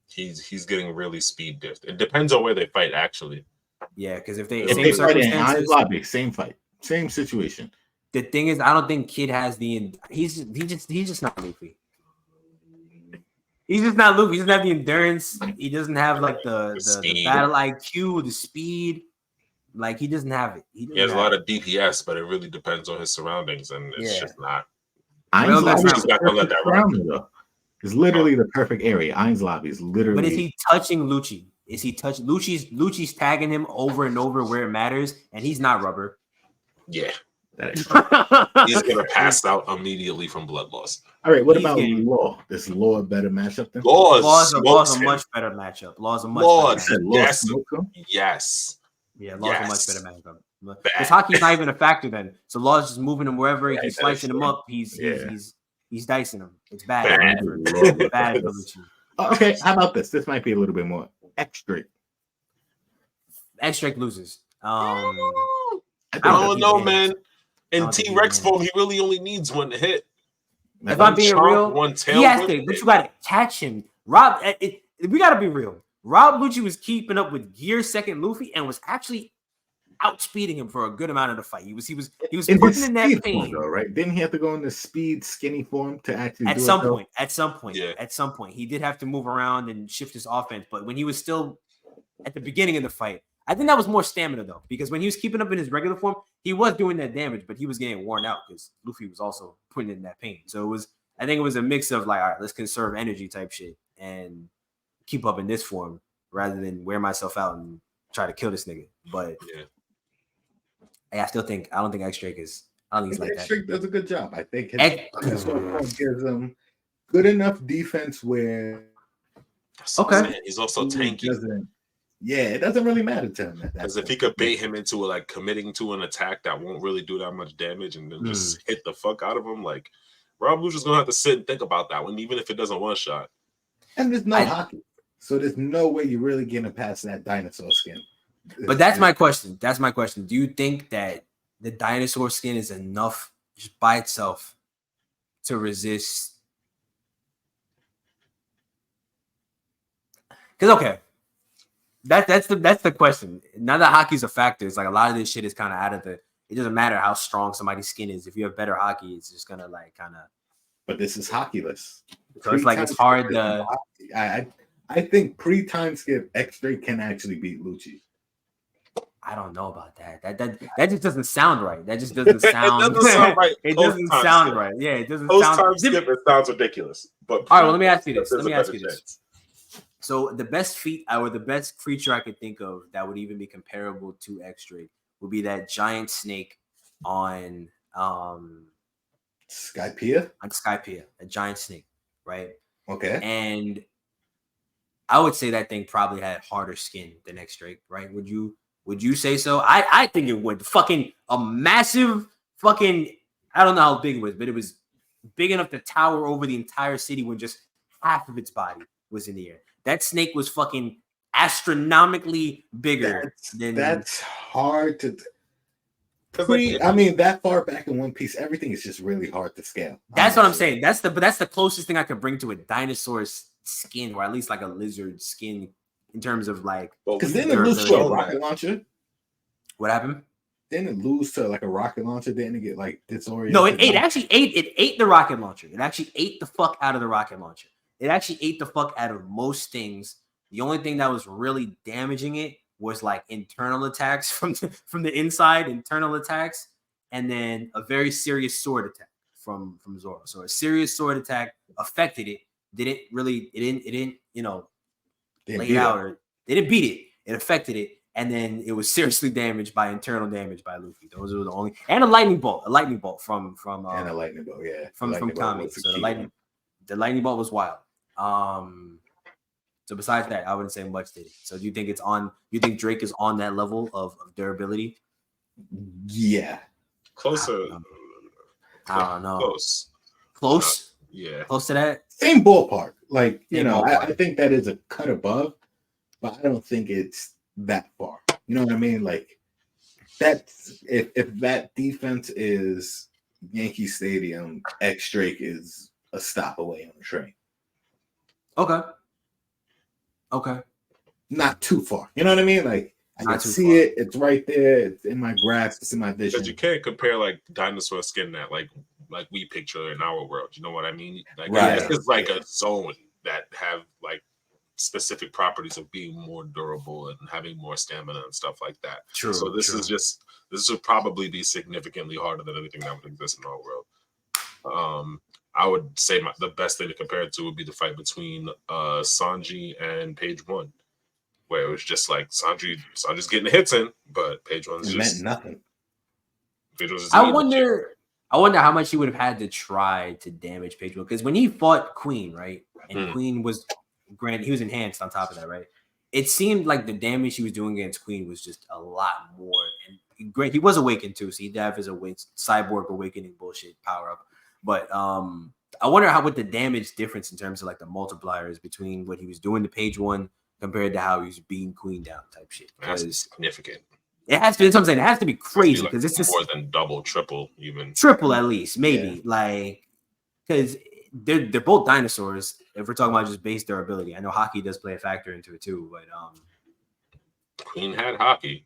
He's getting really speed diffed. It depends on where they fight, actually. Yeah, because if they fight in Iron's Lobby, same fight, same situation. The thing is, I don't think Kid has he's just not Luffy. He's just not Luffy. He doesn't have the endurance. He doesn't have like the battle IQ, the speed. Like he doesn't have it. He has a lot of DPS, but it really depends on his surroundings, and it's just not. Iron's Lobby is not gonna let that run. It's literally the perfect area. Iron's Lobby is literally. But is he touching Lucci? Is he touching Lucci's tagging him over and over where it matters, and he's not rubber. Yeah. He's gonna pass out immediately from blood loss. All right, what about Law? Is Law a better matchup than Law's a much better matchup. Law's a much better matchup. Yes. Yeah, Law's a much better matchup. Because hockey's not even a factor then. So Law's just moving him wherever he's slicing him up. He's dicing him. It's bad. Bad. Okay, how about this? This might be a little bit more X-Drake. X-Drake loses. I don't know, man. In T-Rex form, he really only needs one hit. If I'm being real, he has to, but you got to catch him. Rob, we got to be real. Rob Lucci was keeping up with Gear Second Luffy and was actually outspeeding him for a good amount of the fight. He was putting in that pain, though, right? Didn't he have to go in the speed skinny form to actually at some point, he did have to move around and shift his offense. But when he was still at the beginning of the fight, I think that was more stamina though, because when he was keeping up in his regular form, he was doing that damage, but he was getting worn out because Luffy was also putting in that pain. So I think it was a mix of like, all right, let's conserve energy type shit and keep up in this form rather than wear myself out and try to kill this nigga. But I don't think X-Drake is. I don't think he's like that. X-Drake does a good job. I think his gives him good enough defense where. Okay. He's also tanky. Yeah, it doesn't really matter to him. Because if he could bait him into like committing to an attack that won't really do that much damage and then just hit the fuck out of him, like Rob Lucci's gonna have to sit and think about that one, even if it doesn't one shot. And there's no hockey, so there's no way you're really getting past that dinosaur skin. But that's my question. Do you think that the dinosaur skin is enough just by itself to resist? Because okay. That's the question. Now that hockey's a factor, it's like a lot of this shit is kind of out of the. It doesn't matter how strong somebody's skin is. If you have better hockey, it's just gonna like kind of. But this is hockeyless. So it's like it's hard to. I think pre-time skip X-Drake can actually beat Lucci. I don't know about that. That just doesn't sound right. That just doesn't sound. It doesn't sound right. It doesn't sound right. Yeah, it doesn't sound. Post-time skip, it sounds ridiculous. But all right, well, let me ask you this. So the best feat or the best creature I could think of that would even be comparable to X-Drake would be that giant snake on Skypiea? On Skypiea, a giant snake, right? Okay. And I would say that thing probably had harder skin than X-Drake, right? Would you say so? I think it would. Fucking a massive fucking, I don't know how big it was, but it was big enough to tower over the entire city with just half of its body. was in the air. That snake was fucking astronomically bigger. That's hard to. That far back in One Piece, everything is just really hard to scale. That's what I'm saying. That's the closest thing I could bring to a dinosaur's skin, or at least like a lizard skin, in terms of like. Because then it lose to a rocket launcher. What happened? Then it lose to like a rocket launcher. Then it get like disoriented. No, it ate the rocket launcher. It actually ate the fuck out of the rocket launcher. It actually ate the fuck out of most things. The only thing that was really damaging it was like internal attacks from the inside, internal attacks, and then a very serious sword attack from Zoro. So a serious sword attack affected it. It didn't lay it out, or they didn't beat it. It affected it, and then it was seriously damaged by internal damage by Luffy. Those were the only, and a lightning bolt from and a lightning bolt, yeah, from Kami. So the lightning bolt was wild. So besides that, I wouldn't say much did it. So do you think you think Drake is on that level of durability? Yeah. Closer. I don't know. Close? Yeah. Close to that? Same ballpark. Like, I think that is a cut above, but I don't think it's that far. You know what I mean? Like, that's if that defense is Yankee Stadium, X Drake is a stop away on the train. Okay. Not too far. You know what I mean? Like, I can see it. It's right there. It's in my grasp. It's in my vision. Because you can't compare like dinosaur skin that like we picture in our world. You know what I mean? Like, it's like a zone that have like specific properties of being more durable and having more stamina and stuff like that. True. So this would probably be significantly harder than anything that would exist in our world. I would say the best thing to compare it to would be the fight between Sanji and Page One, where it was just like Sanji's getting the hits in, but Page One's just meant nothing. I wonder how much he would have had to try to damage Page One, because when he fought Queen, right, and Queen was granted he was enhanced on top of that, right? It seemed like the damage he was doing against Queen was just a lot more. And great, he was awakened too, so he'd have his cyborg awakening bullshit power up. But I wonder what the damage difference in terms of like the multipliers between what he was doing to Page One compared to how he was beating Queen down type shit. That's significant. It has to. That's what I'm saying. It has to be crazy because it's just more than double, triple, even triple at least, maybe like because they're both dinosaurs. If we're talking about just base durability, I know hockey does play a factor into it too. But Queen had hockey.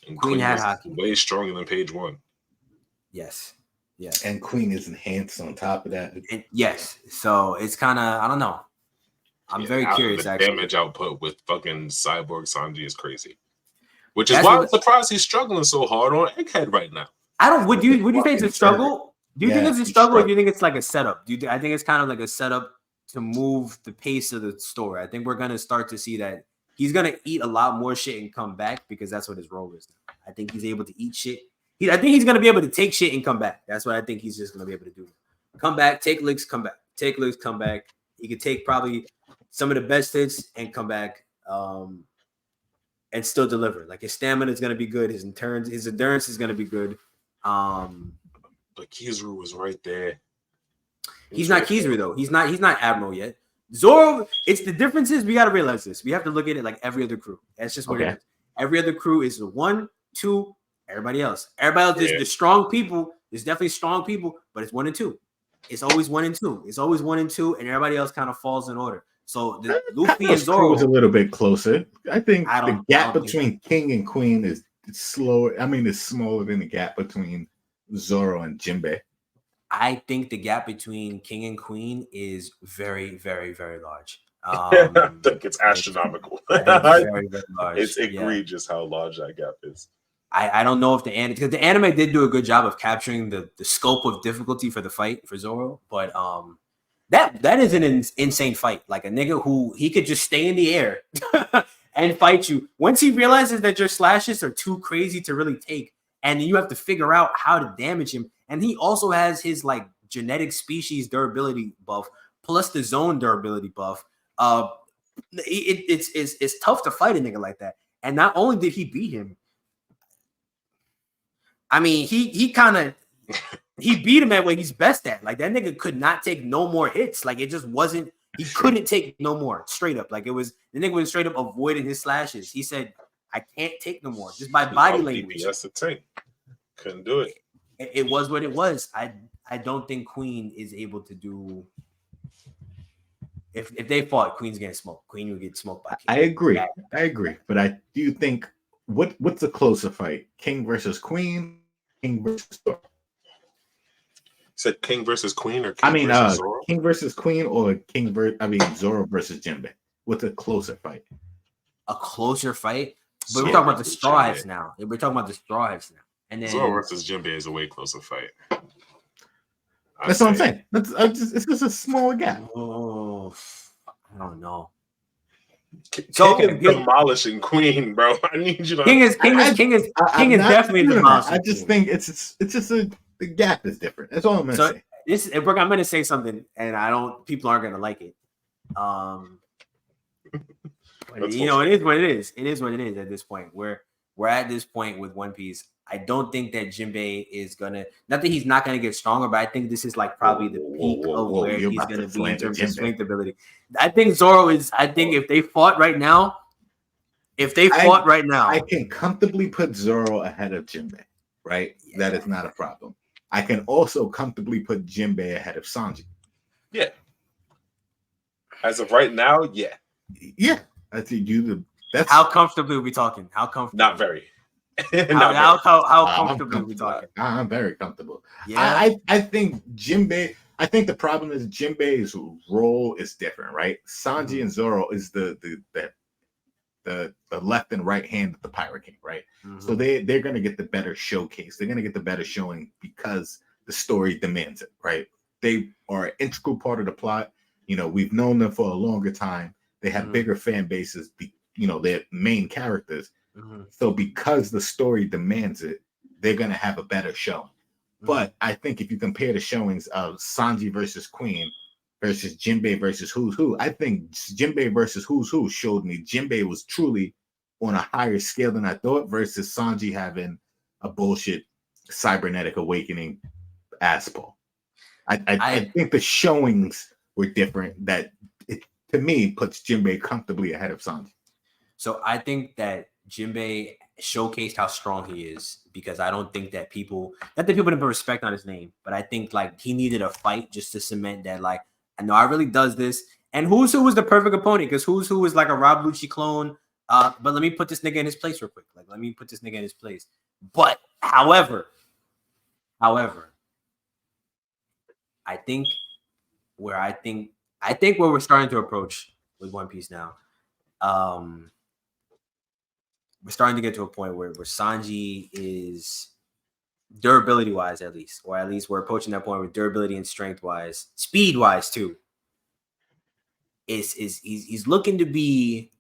And Queen had hockey. Way stronger than Page One. Yes. And Queen is enhanced on top of that. Yes. So it's kind of, I don't know. I'm very curious. The damage output with fucking Cyborg Sanji is crazy. Which is why I'm surprised he's struggling so hard on Egghead right now. Would you think it's a struggle? Do you think it's a struggle, or do you think it's like a setup? I think it's kind of like a setup to move the pace of the story. I think we're gonna start to see that he's gonna eat a lot more shit and come back because that's what his role is. I think he's able to eat shit. I think he's gonna be able to take shit and come back. That's what I think he's just gonna be able to do. Come back, take licks, come back. Take licks, come back. He could take probably some of the best hits and come back and still deliver. Like his stamina is gonna be good. His endurance is gonna be good. But Kizaru was right there. He's not Kizaru though. He's not Admiral yet. Zoro. It's the difference is we gotta realize this. We have to look at it like every other crew. That's just what it is. Every other crew is the 1, 2. Everybody else is the strong people. There's definitely strong people, but it's 1 and 2. It's always 1 and 2. It's always 1 and 2, and everybody else kind of falls in order. So the Luffy and Zoro was a little bit closer. I think the gap between King and Queen is slower. I mean, it's smaller than the gap between Zoro and Jinbei. I think the gap between King and Queen is very, very, very large. I think it's astronomical. Very, very large. It's egregious how large that gap is. I don't know if because the anime did do a good job of capturing the scope of difficulty for the fight for Zoro, but that is an insane fight. Like a nigga who he could just stay in the air and fight you. Once he realizes that your slashes are too crazy to really take, and you have to figure out how to damage him. And he also has his like genetic species durability buff plus the zone durability buff. It's tough to fight a nigga like that. And not only did he beat him, I mean, he beat him at what he's best at. Like that nigga could not take no more hits. Like it just wasn't. He couldn't take no more. Straight up, like it was the nigga was straight up avoiding his slashes. He said, "I can't take no more." Just by body language. DPS the tank. Couldn't do it. It was what it was. I don't think Queen is able to do. If they fought, Queen's getting smoked. Queen would get smoked by King. I agree. But I do think what's a closer fight? King versus Queen, King versus Zoro. Said King versus Queen or King versus Zoro? King versus Queen or Zoro versus Jinbei. What's a closer fight? A closer fight? But Zoro we're talking about the versus Straw Jinbei. Hats now. We're talking about the Straw Hats now. And then Zoro versus Jinbei is a way closer fight. That's what I'm saying. It's just a small gap. Oh, I don't know. So King is demolishing Queen, bro. I need you to. King is definitely demolishing. I just think it's just the gap is different. That's all I'm gonna say. I'm gonna say something, and people aren't gonna like it. You know, it is what it is. It is what it is at this point. We're at this point with One Piece. I don't think that Jinbei is gonna. Not that he's not gonna get stronger, but I think this is like probably the peak of where he's gonna be in terms of strength ability. I think Zoro is. I think if they fought right now, I can comfortably put Zoro ahead of Jinbei. Right, yeah. That is not a problem. I can also comfortably put Jinbei ahead of Sanji. Yeah. As of right now, yeah. Yeah, I think that's how comfortably are we talking? How comfortable? Not very. How comfortable are we talking? I'm very comfortable. Yeah, I think Jinbei. I think the problem is Jinbei's role is different, right? Sanji and Zoro is the left and right hand of the Pirate King, right? Mm-hmm. So they're gonna get the better showcase. They're gonna get the better showing because the story demands it, right? They are an integral part of the plot. You know, we've known them for a longer time. They have bigger fan bases. They're main characters. Mm-hmm. So because the story demands it, they're going to have a better showing. Mm-hmm. But I think if you compare the showings of Sanji versus Queen versus Jinbei versus Who's Who, I think Jinbei versus Who's Who showed me Jinbei was truly on a higher scale than I thought versus Sanji having a bullshit cybernetic awakening ass ball. I think the showings were different. That to me puts Jinbei comfortably ahead of Sanji. So I think that Jinbei showcased how strong he is because I don't think that not that people didn't put respect on his name, but I think like he needed a fight just to cement that like I know I really does this. And Who's Who was the perfect opponent because Who's Who was like a Rob Lucci clone. But let me put this nigga in his place real quick. Like let me put this nigga in his place. But however, I think where we're starting to approach with One Piece now. We're starting to get to a point where Sanji is durability wise, at least we're approaching that point with durability and strength wise, speed wise too. He's looking to be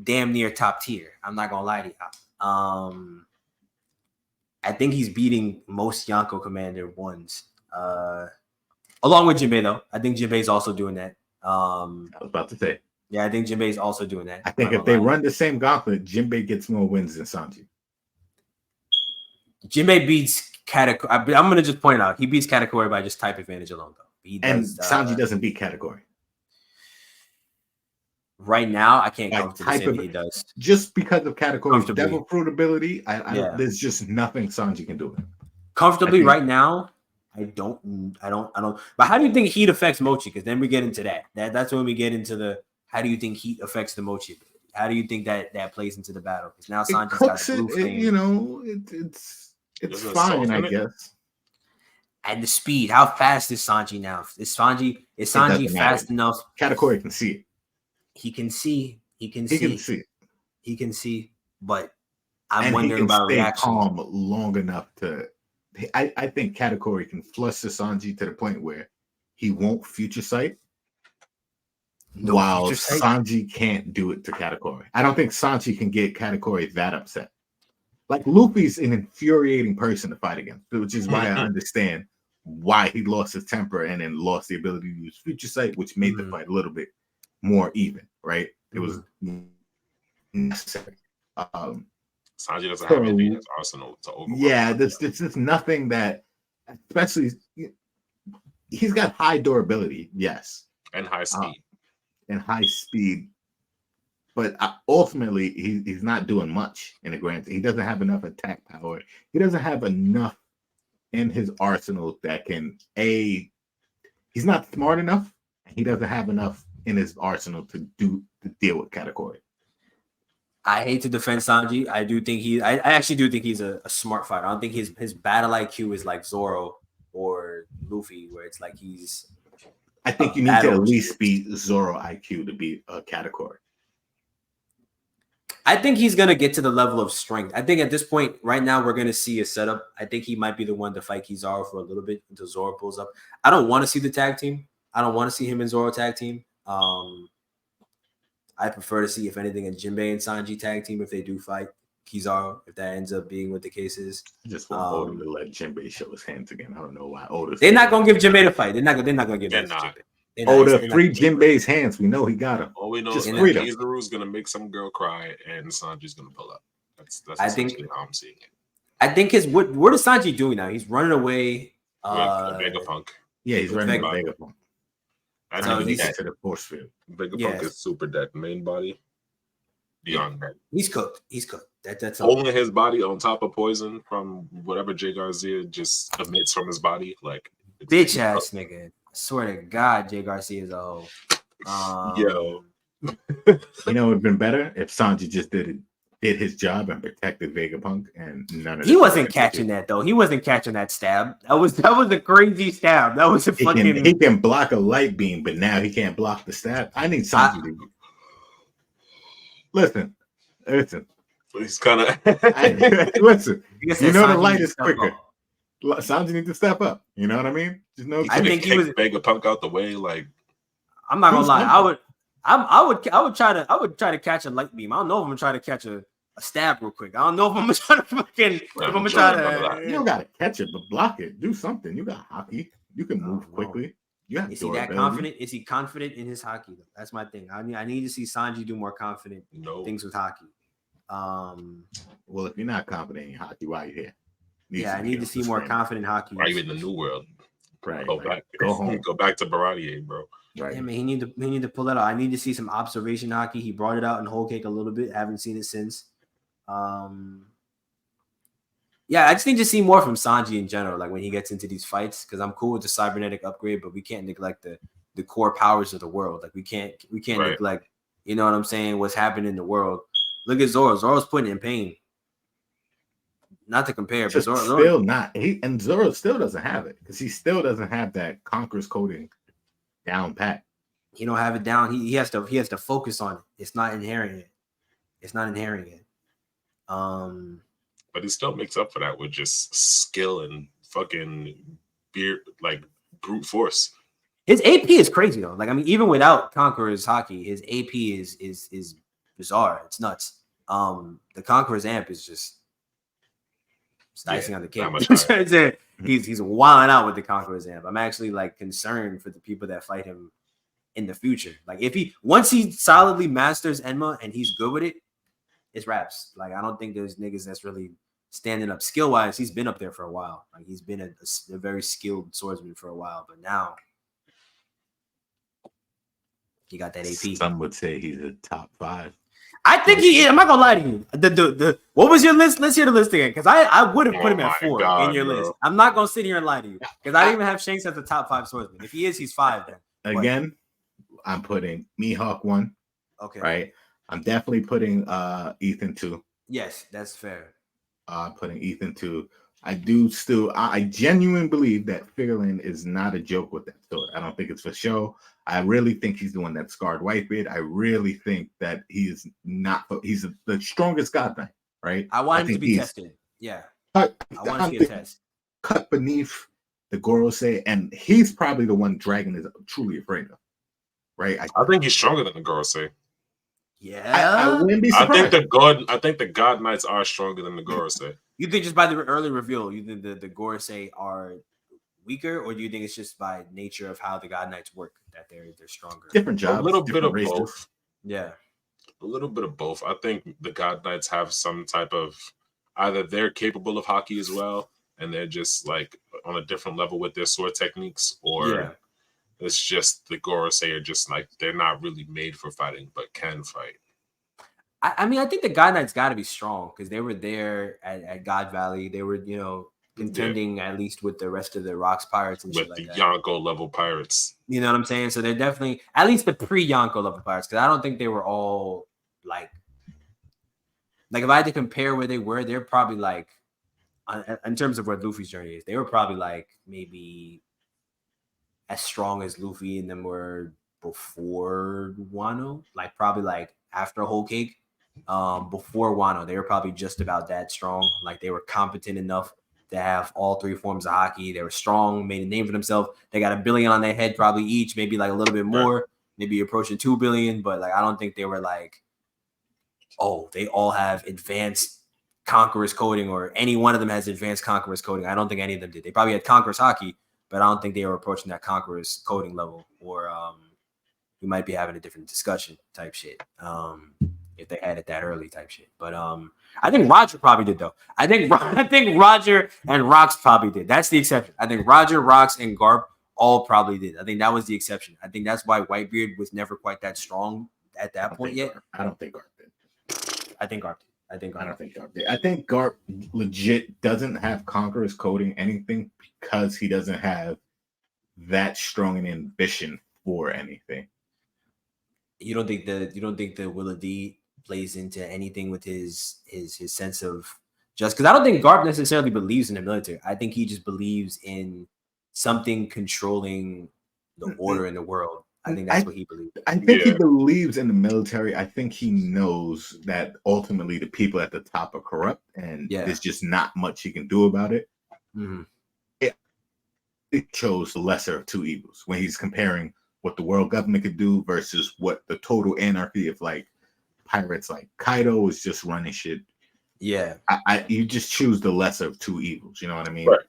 damn near top tier. I'm not gonna lie to you. I think he's beating most Yonko Commander ones. Along with Jinbei though, I think Jinbei's also doing that. I was about to say. Yeah, I think Jinbei's also doing that. I think if they run the same gauntlet, Jinbei gets more wins than Sanji. Jinbei beats Katakuri. I'm going to just point out, he beats Katakuri by just type advantage alone, though. And Sanji doesn't beat Katakuri. Right now, I can't come to the same he does. Just because of Katakuri's devil fruit ability, there's just nothing Sanji can do. Comfortably right now, I don't. But how do you think heat affects Mochi? Because then we get into that. That's when we get into the. How do you think heat affects the Mochi ability? How do you think that plays into the battle? Because now Sanji's got the blue flame. It's fine, I guess. And the speed, how fast is Sanji now? Is Sanji fast enough? Katakuri can see it. He can see. But I'm wondering about reaction. Calm long enough to. I think Katakuri can fluster Sanji to the point where he won't future sight. While Sanji can't do it to Katakuri. I don't think Sanji can get Katakuri that upset. Like Luffy's an infuriating person to fight against, which is why I understand why he lost his temper and then lost the ability to use future sight, which made the fight a little bit more even, right? It was necessary. Sanji doesn't have anything in his arsenal to overcome. Yeah, there's nothing that, especially, he's got high durability, yes. And high speed. and high speed, but ultimately he's not doing much in the grand. He doesn't have enough attack power. He doesn't have enough in his arsenal that can he's not smart enough. He doesn't have enough in his arsenal to deal with Katakuri. I hate to defend Sanji. I actually do think he's a smart fighter. I don't think his battle IQ is like Zoro or Luffy, where it's like he's. I think you need to at least be Zoro IQ to be a Katakuri. I think he's gonna get to the level of strength. I think at this point, right now, we're gonna see a setup. I think he might be the one to fight Kizaru for a little bit until Zoro pulls up. I don't want to see the tag team. I don't want to see him and Zoro tag team. I prefer to see, if anything, a Jinbei and Sanji tag team if they do fight Kizaru, if that ends up being what the case is. I just want Oda to let Jinbei show his hands again. I don't know why Oda's. They're not gonna give Jinbei the fight. They're not gonna give him. Oda free Jinbei's hands. We know he got him. All we know is Kizaru's gonna make some girl cry and Sanji's gonna pull up. That's essentially how I'm seeing it. I think what is Sanji doing now? He's running away. With Vegapunk. Yeah, he's running with Vegapunk. I know he's to the force field. Vegapunk is super dead. Main body beyond that. He's cooked. That's only his body on top of poison from whatever Jay Garcia just emits from his body. Like bitch ass nigga. I swear to God, Jay Garcia is a hoe. Yo. You know, it would have been better if Sanji just did his job and protected Vegapunk, and none of he wasn't catching that though. He wasn't catching that stab. That was a crazy stab. That was a fucking. He can block a light beam, but now he can't block the stab. I need Sanji to listen. He's kind of listen. You know, the light is quicker. Sanji needs to step up. You know what I mean? Just know. I think he was Vegapunk out the way. Like, I'm not gonna lie. I would try to catch a light beam. I don't know if I'm gonna try to catch a stab real quick. I don't know if I'm gonna try to fucking. You don't gotta catch it, but block it. Do something. You got hockey. You can move quickly. Is he that confident? Is he confident in his hockey? Though? That's my thing. I need to see Sanji do more confident things with hockey. Well, if you're not confident in hockey, why are you here? I need to see more confident hockey. Why are you in the new world? Right. Go home. Go back to Baratier, bro. Right. Yeah, man, he need to pull that out. I need to see some observation hockey. He brought it out in Whole Cake a little bit. I haven't seen it since. Yeah, I just need to see more from Sanji in general, like when he gets into these fights, because I'm cool with the cybernetic upgrade, but we can't neglect the core powers of the world. Like we can't neglect, you know what I'm saying, what's happening in the world. Look at Zoro. Zoro's putting in pain. Not to compare, but Zoro still not. And Zoro still doesn't have it because he still doesn't have that Conqueror's coding down pat. He don't have it down. He has to focus on it. It's not inherent yet. But he still makes up for that with just skill and fucking brute force. His AP is crazy though. Like, I mean, even without Conqueror's hockey, his AP is bizarre. It's nuts. The Conqueror's amp is just icing on the cake. He's wilding out with the Conqueror's amp. I'm actually like concerned for the people that fight him in the future. Like, once he solidly masters Enma and he's good with it, it's raps. Like, I don't think there's niggas that's really standing up skill wise. He's been up there for a while. Like, he's been a very skilled swordsman for a while, but now he got that AP. Some would say he's a top 5. I think he is. I'm not gonna lie to you. What was your list? Let's hear the list again, because I would have put him at 4 in your list. I'm not gonna sit here and lie to you, because I didn't even have Shanks as the top 5 swordsman. If he is, he's 5 then. Again, I'm putting Mihawk 1. Okay. Right. I'm definitely putting Ethan 2. Yes, that's fair. Putting Ethan 2. I genuinely believe that Figurlin is not a joke with that sword. I don't think it's for show. I really think he's the one that scarred Whitebeard. I really think that he's the strongest god knight, right? I want him to be tested. Yeah. I want to see a test. Cut beneath the Gorosei, and he's probably the one Dragon is truly afraid of. Right? I think he's stronger than the Gorosei. Yeah. I wouldn't be surprised. I think the God Knights are stronger than the Gorosei. You think just by the early reveal, you think the Gorosei are weaker, or do you think it's just by nature of how the God Knights work that they're stronger? Different jobs. A little bit of both. Yeah. A little bit of both. I think the God Knights have some type of either they're capable of hockey as well, and they're just like on a different level with their sword techniques, or It's just the Gorosei are just like they're not really made for fighting, but can fight. I mean, I think the God Knights got to be strong because they were there at God Valley. They were, contending at least with the rest of the Rocks pirates and shit like that. With the Yonko level pirates. You know what I'm saying? So they're definitely at least the pre-Yonko level pirates because I don't think they were all like if I had to compare where they were, they're probably like in terms of where Luffy's journey is, they were probably like maybe as strong as Luffy and them were before Wano, like probably like after Whole Cake. Before Wano, they were probably just about that strong. Like they were competent enough to have all three forms of haki. They were strong, made a name for themselves. They got $1 billion on their head, probably each, maybe like a little bit more, maybe approaching $2 billion. But like I don't think they were like, oh, they all have advanced Conqueror's coding, or any one of them has advanced Conqueror's coding. I don't think any of them did. They probably had Conqueror's haki, but I don't think they were approaching that Conqueror's coding level. Or we might be having a different discussion type shit. If they had it that early type shit. But I think Roger probably did though. I think Roger and Rocks probably did. That's the exception. I think Roger, Rocks, and Garp all probably did. I think that was the exception. I think that's why Whitebeard was never quite that strong at that point yet. I don't think Garp did. I think Garp did. I don't think Garp did. I think Garp legit doesn't have Conqueror's coding anything because he doesn't have that strong an ambition for anything. You don't think the Will of D plays into anything with his sense of just because I don't think Garp necessarily believes in the military. I think he just believes in something controlling the order in the world. I think that's what he believes. I think he believes in the military. I think he knows that ultimately the people at the top are corrupt and there's just not much he can do about it. Mm-hmm. It chose the lesser of two evils when he's comparing what the world government could do versus what the total anarchy of like pirates like Kaido is just running shit. Yeah. You just choose the lesser of two evils. You know what I mean? Right.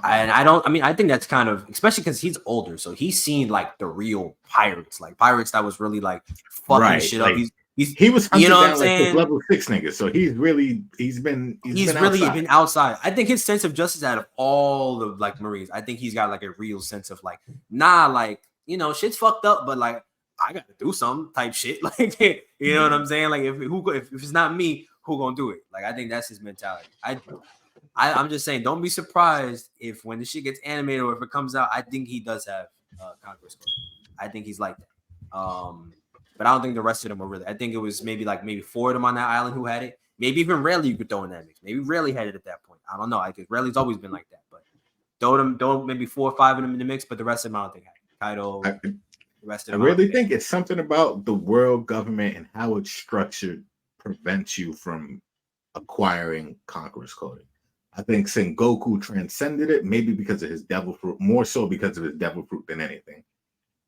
And I think that's kind of, especially because he's older, so he's seen like the real pirates, like pirates that was really like fucking shit up. He was hunted down like this level 6 nigga, so he's been outside. I think his sense of justice out of all the like Marines, I think he's got like a real sense of like, shit's fucked up, but like I gotta do some type shit. Like, you know what I'm saying? Like if it's not me, who gonna do it? Like I think that's his mentality. I'm just saying, don't be surprised if when the shit gets animated or if it comes out, I think he does have Conqueror's code. I think he's like that. But I don't think the rest of them were really. I think it was maybe 4 of them on that island who had it. Maybe even Rayleigh you could throw in that mix. Maybe Rayleigh had it at that point. I don't know. Because Rayleigh's always been like that. But throw maybe 4 or 5 of them in the mix, but the rest of them I don't think had it. Kaido, the rest of them. I really think it's something about the world government and how it's structured prevents you from acquiring Conqueror's coding. I think Sengoku transcended it, maybe because of his devil fruit, more so because of his devil fruit than anything.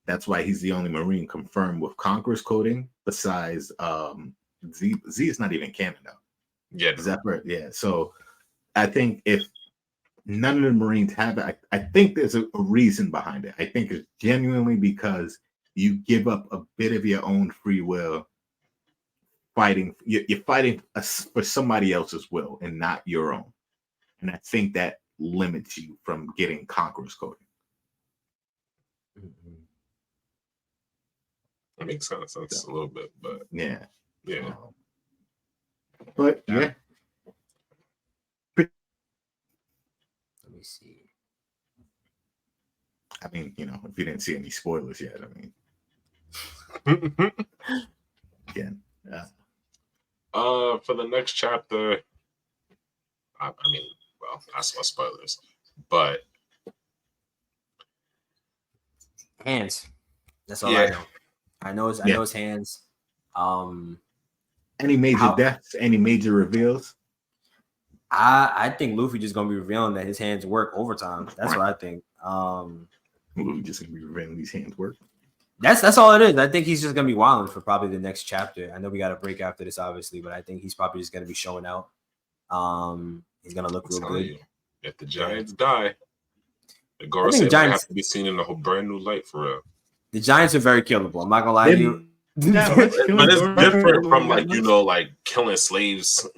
That's why he's the only Marine confirmed with Conqueror's coding. Besides, Z is not even canon though. Yeah, Zephyr. Yeah. So I think if none of the Marines have it, I think there's a reason behind it. I think it's genuinely because you give up a bit of your own free will, fighting. You're fighting for somebody else's will and not your own. And I think that limits you from getting Conqueror's coding. That makes sense a little bit, but yeah. But yeah. Let me see. I mean, if you didn't see any spoilers yet, I mean, again, for the next chapter, I mean, well, that's my spoilers, but hands. That's all I know. I know his hands. Any major deaths? Any major reveals? I think Luffy just gonna be revealing that his hands work overtime. That's what I think. Luffy just gonna be revealing these hands work. That's all it is. I think he's just gonna be wilding for probably the next chapter. I know we got a break after this, obviously, but I think he's probably just gonna be showing out. He's gonna look real good. If the Giants die, the Gorosei have to be seen in a whole brand new light for real. The Giants are very killable. I'm not gonna lie to you. But it's different from like killing slaves,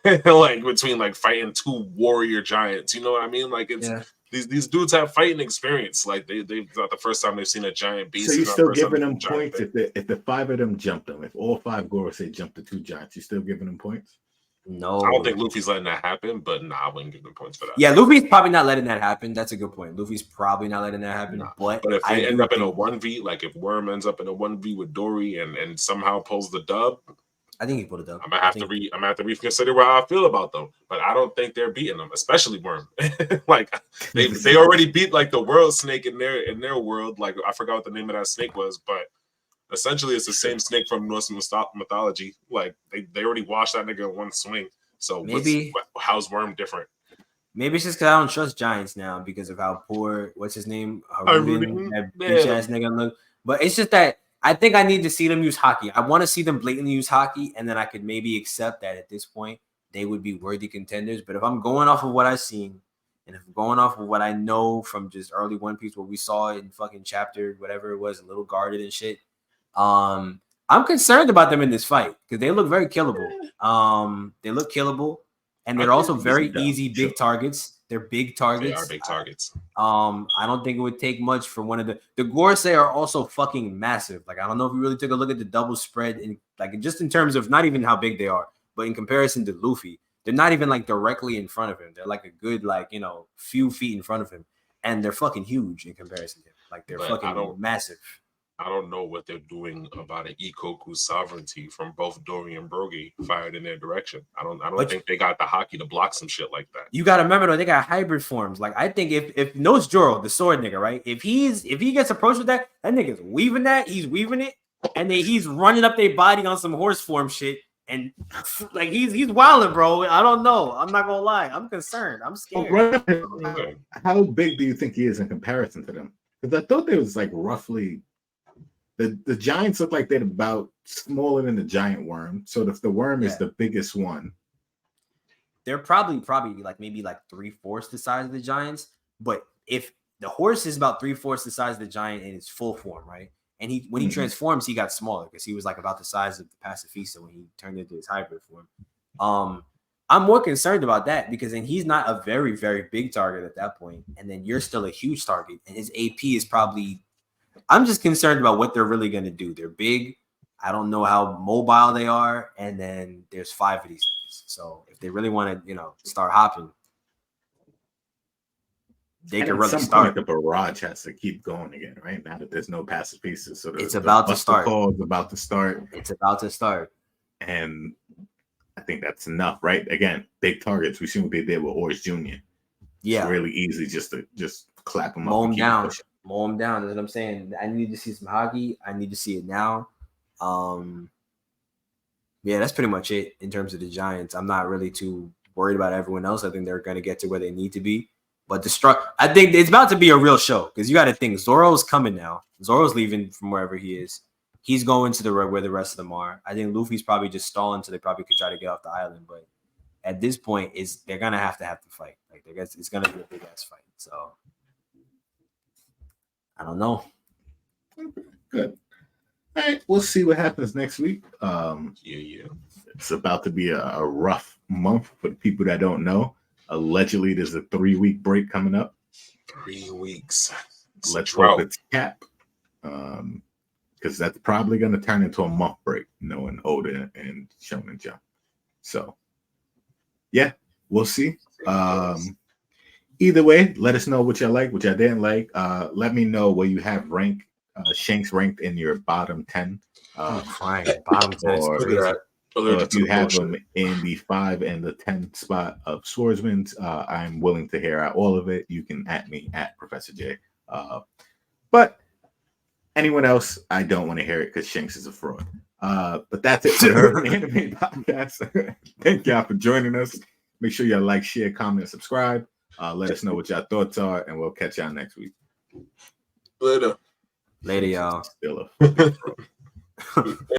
like between like fighting 2 warrior giants. You know what I mean? Like it's these dudes have fighting experience. Like they've not the first time they've seen a giant beast. So you're still giving them points if the 5 of them jumped them. If all 5 Gorosei jumped the 2 giants, you still giving them points? No, I don't think Luffy's letting that happen, but nah, I wouldn't give them points for that. Yeah, Luffy's probably not letting that happen. That's a good point. Luffy's probably not letting that happen. Nah. But if they end up in a 1v, like if Worm ends up in a 1v with Dory and somehow pulls the dub, I think he pulled it up. I'm gonna have to reconsider how I feel about them. But I don't think they're beating them, especially Worm. Like they already beat like the world snake in their world. Like I forgot what the name of that snake was, but essentially it's the same snake from Norse mythology. Like they already washed that nigga in one swing. So maybe how's Worm different? Maybe it's just because I don't trust giants now because of how poor what's his name that bitch ass nigga look. But it's just that I think I need to see them use hockey. I want to see them blatantly use hockey, and then I could maybe accept that at this point they would be worthy contenders. But if I'm going off of what I've seen, and if I'm going off of what I know from just early One Piece, what we saw in fucking chapter whatever it was, a little guarded and shit, I'm concerned about them in this fight because they look very killable. They look killable, and they're also very easy big targets. They're big targets. They are big targets. I don't think it would take much for one of the Gorosei are also fucking massive. Like I don't know if you really took a look at the double spread in like just in terms of not even how big they are, but in comparison to Luffy, they're not even like directly in front of him. They're like a good few feet in front of him, and they're fucking huge in comparison to him. Like they're fucking massive. I don't know what they're doing about an Ikoku sovereignty from both Dory and Brogy fired in their direction. I don't think they got the hockey to block some shit like that. You gotta remember though, they got hybrid forms. Like I think if Nose Joro, the sword nigga, right? If he gets approached with that nigga's weaving it, and then he's running up their body on some horse form shit, and like he's wilding, bro. I don't know. I'm not gonna lie. I'm concerned. I'm scared. How big do you think he is in comparison to them? Because I thought they was like roughly. The giants look like they're about smaller than the giant worm. So if the worm is the biggest one, they're probably like maybe like 3/4 the size of the giants. But if the horse is about 3/4 the size of the giant in its full form, right? And when he transforms, he got smaller because he was like about the size of the pacifista when he turned into his hybrid form. I'm more concerned about that because then he's not a very, very big target at that point, and then you're still a huge target, and his AP is probably. I'm just concerned about what they're really going to do. They're big. I don't know how mobile they are. And then there's 5 of these things. So if they really want to, start hopping, they can really start. The barrage has to keep going again, right? Now that there's no passive pieces. So it's about to start. It's about to start. It's about to start. And I think that's enough, right? Again, big targets. We seen what they did with Orange Jr. Yeah. It's really easy just to clap them up. Mow them down. Mow them down. That's what I'm saying. I need to see some hockey. I need to see it now. Yeah, that's pretty much it in terms of the Giants. I'm not really too worried about everyone else. I think they're going to get to where they need to be. But I think it's about to be a real show because you got to think Zoro's coming now. Zoro's leaving from wherever he is. He's going to where the rest of them are. I think Luffy's probably just stalling so they probably could try to get off the island. But at this point, they're going to have to fight. Like it's going to be a big ass fight. So. I don't know. Good. All right, we'll see what happens next week. Yeah. It's about to be a rough month for the people that don't know. Allegedly, there's a 3-week break coming up. 3 weeks. Let's hope it's cap. Because that's probably going to turn into a month break, knowing Oda and Shonen Jump. So, yeah, we'll see. Either way, let us know what you like, what you didn't like. Let me know where you have Shanks ranked in your bottom 10. Fine. Bottom 10. Or if you have them in the 5 and the 10 spot of swordsmen, I'm willing to hear out all of it. You can @ me at Proffessor Jay. But anyone else, I don't want to hear it because Shanks is a fraud. But that's it for the Anime Podcast. Thank y'all for joining us. Make sure y'all like, share, comment, and subscribe. Let us know what y'all thoughts are, and we'll catch y'all next week. Later, y'all. Still a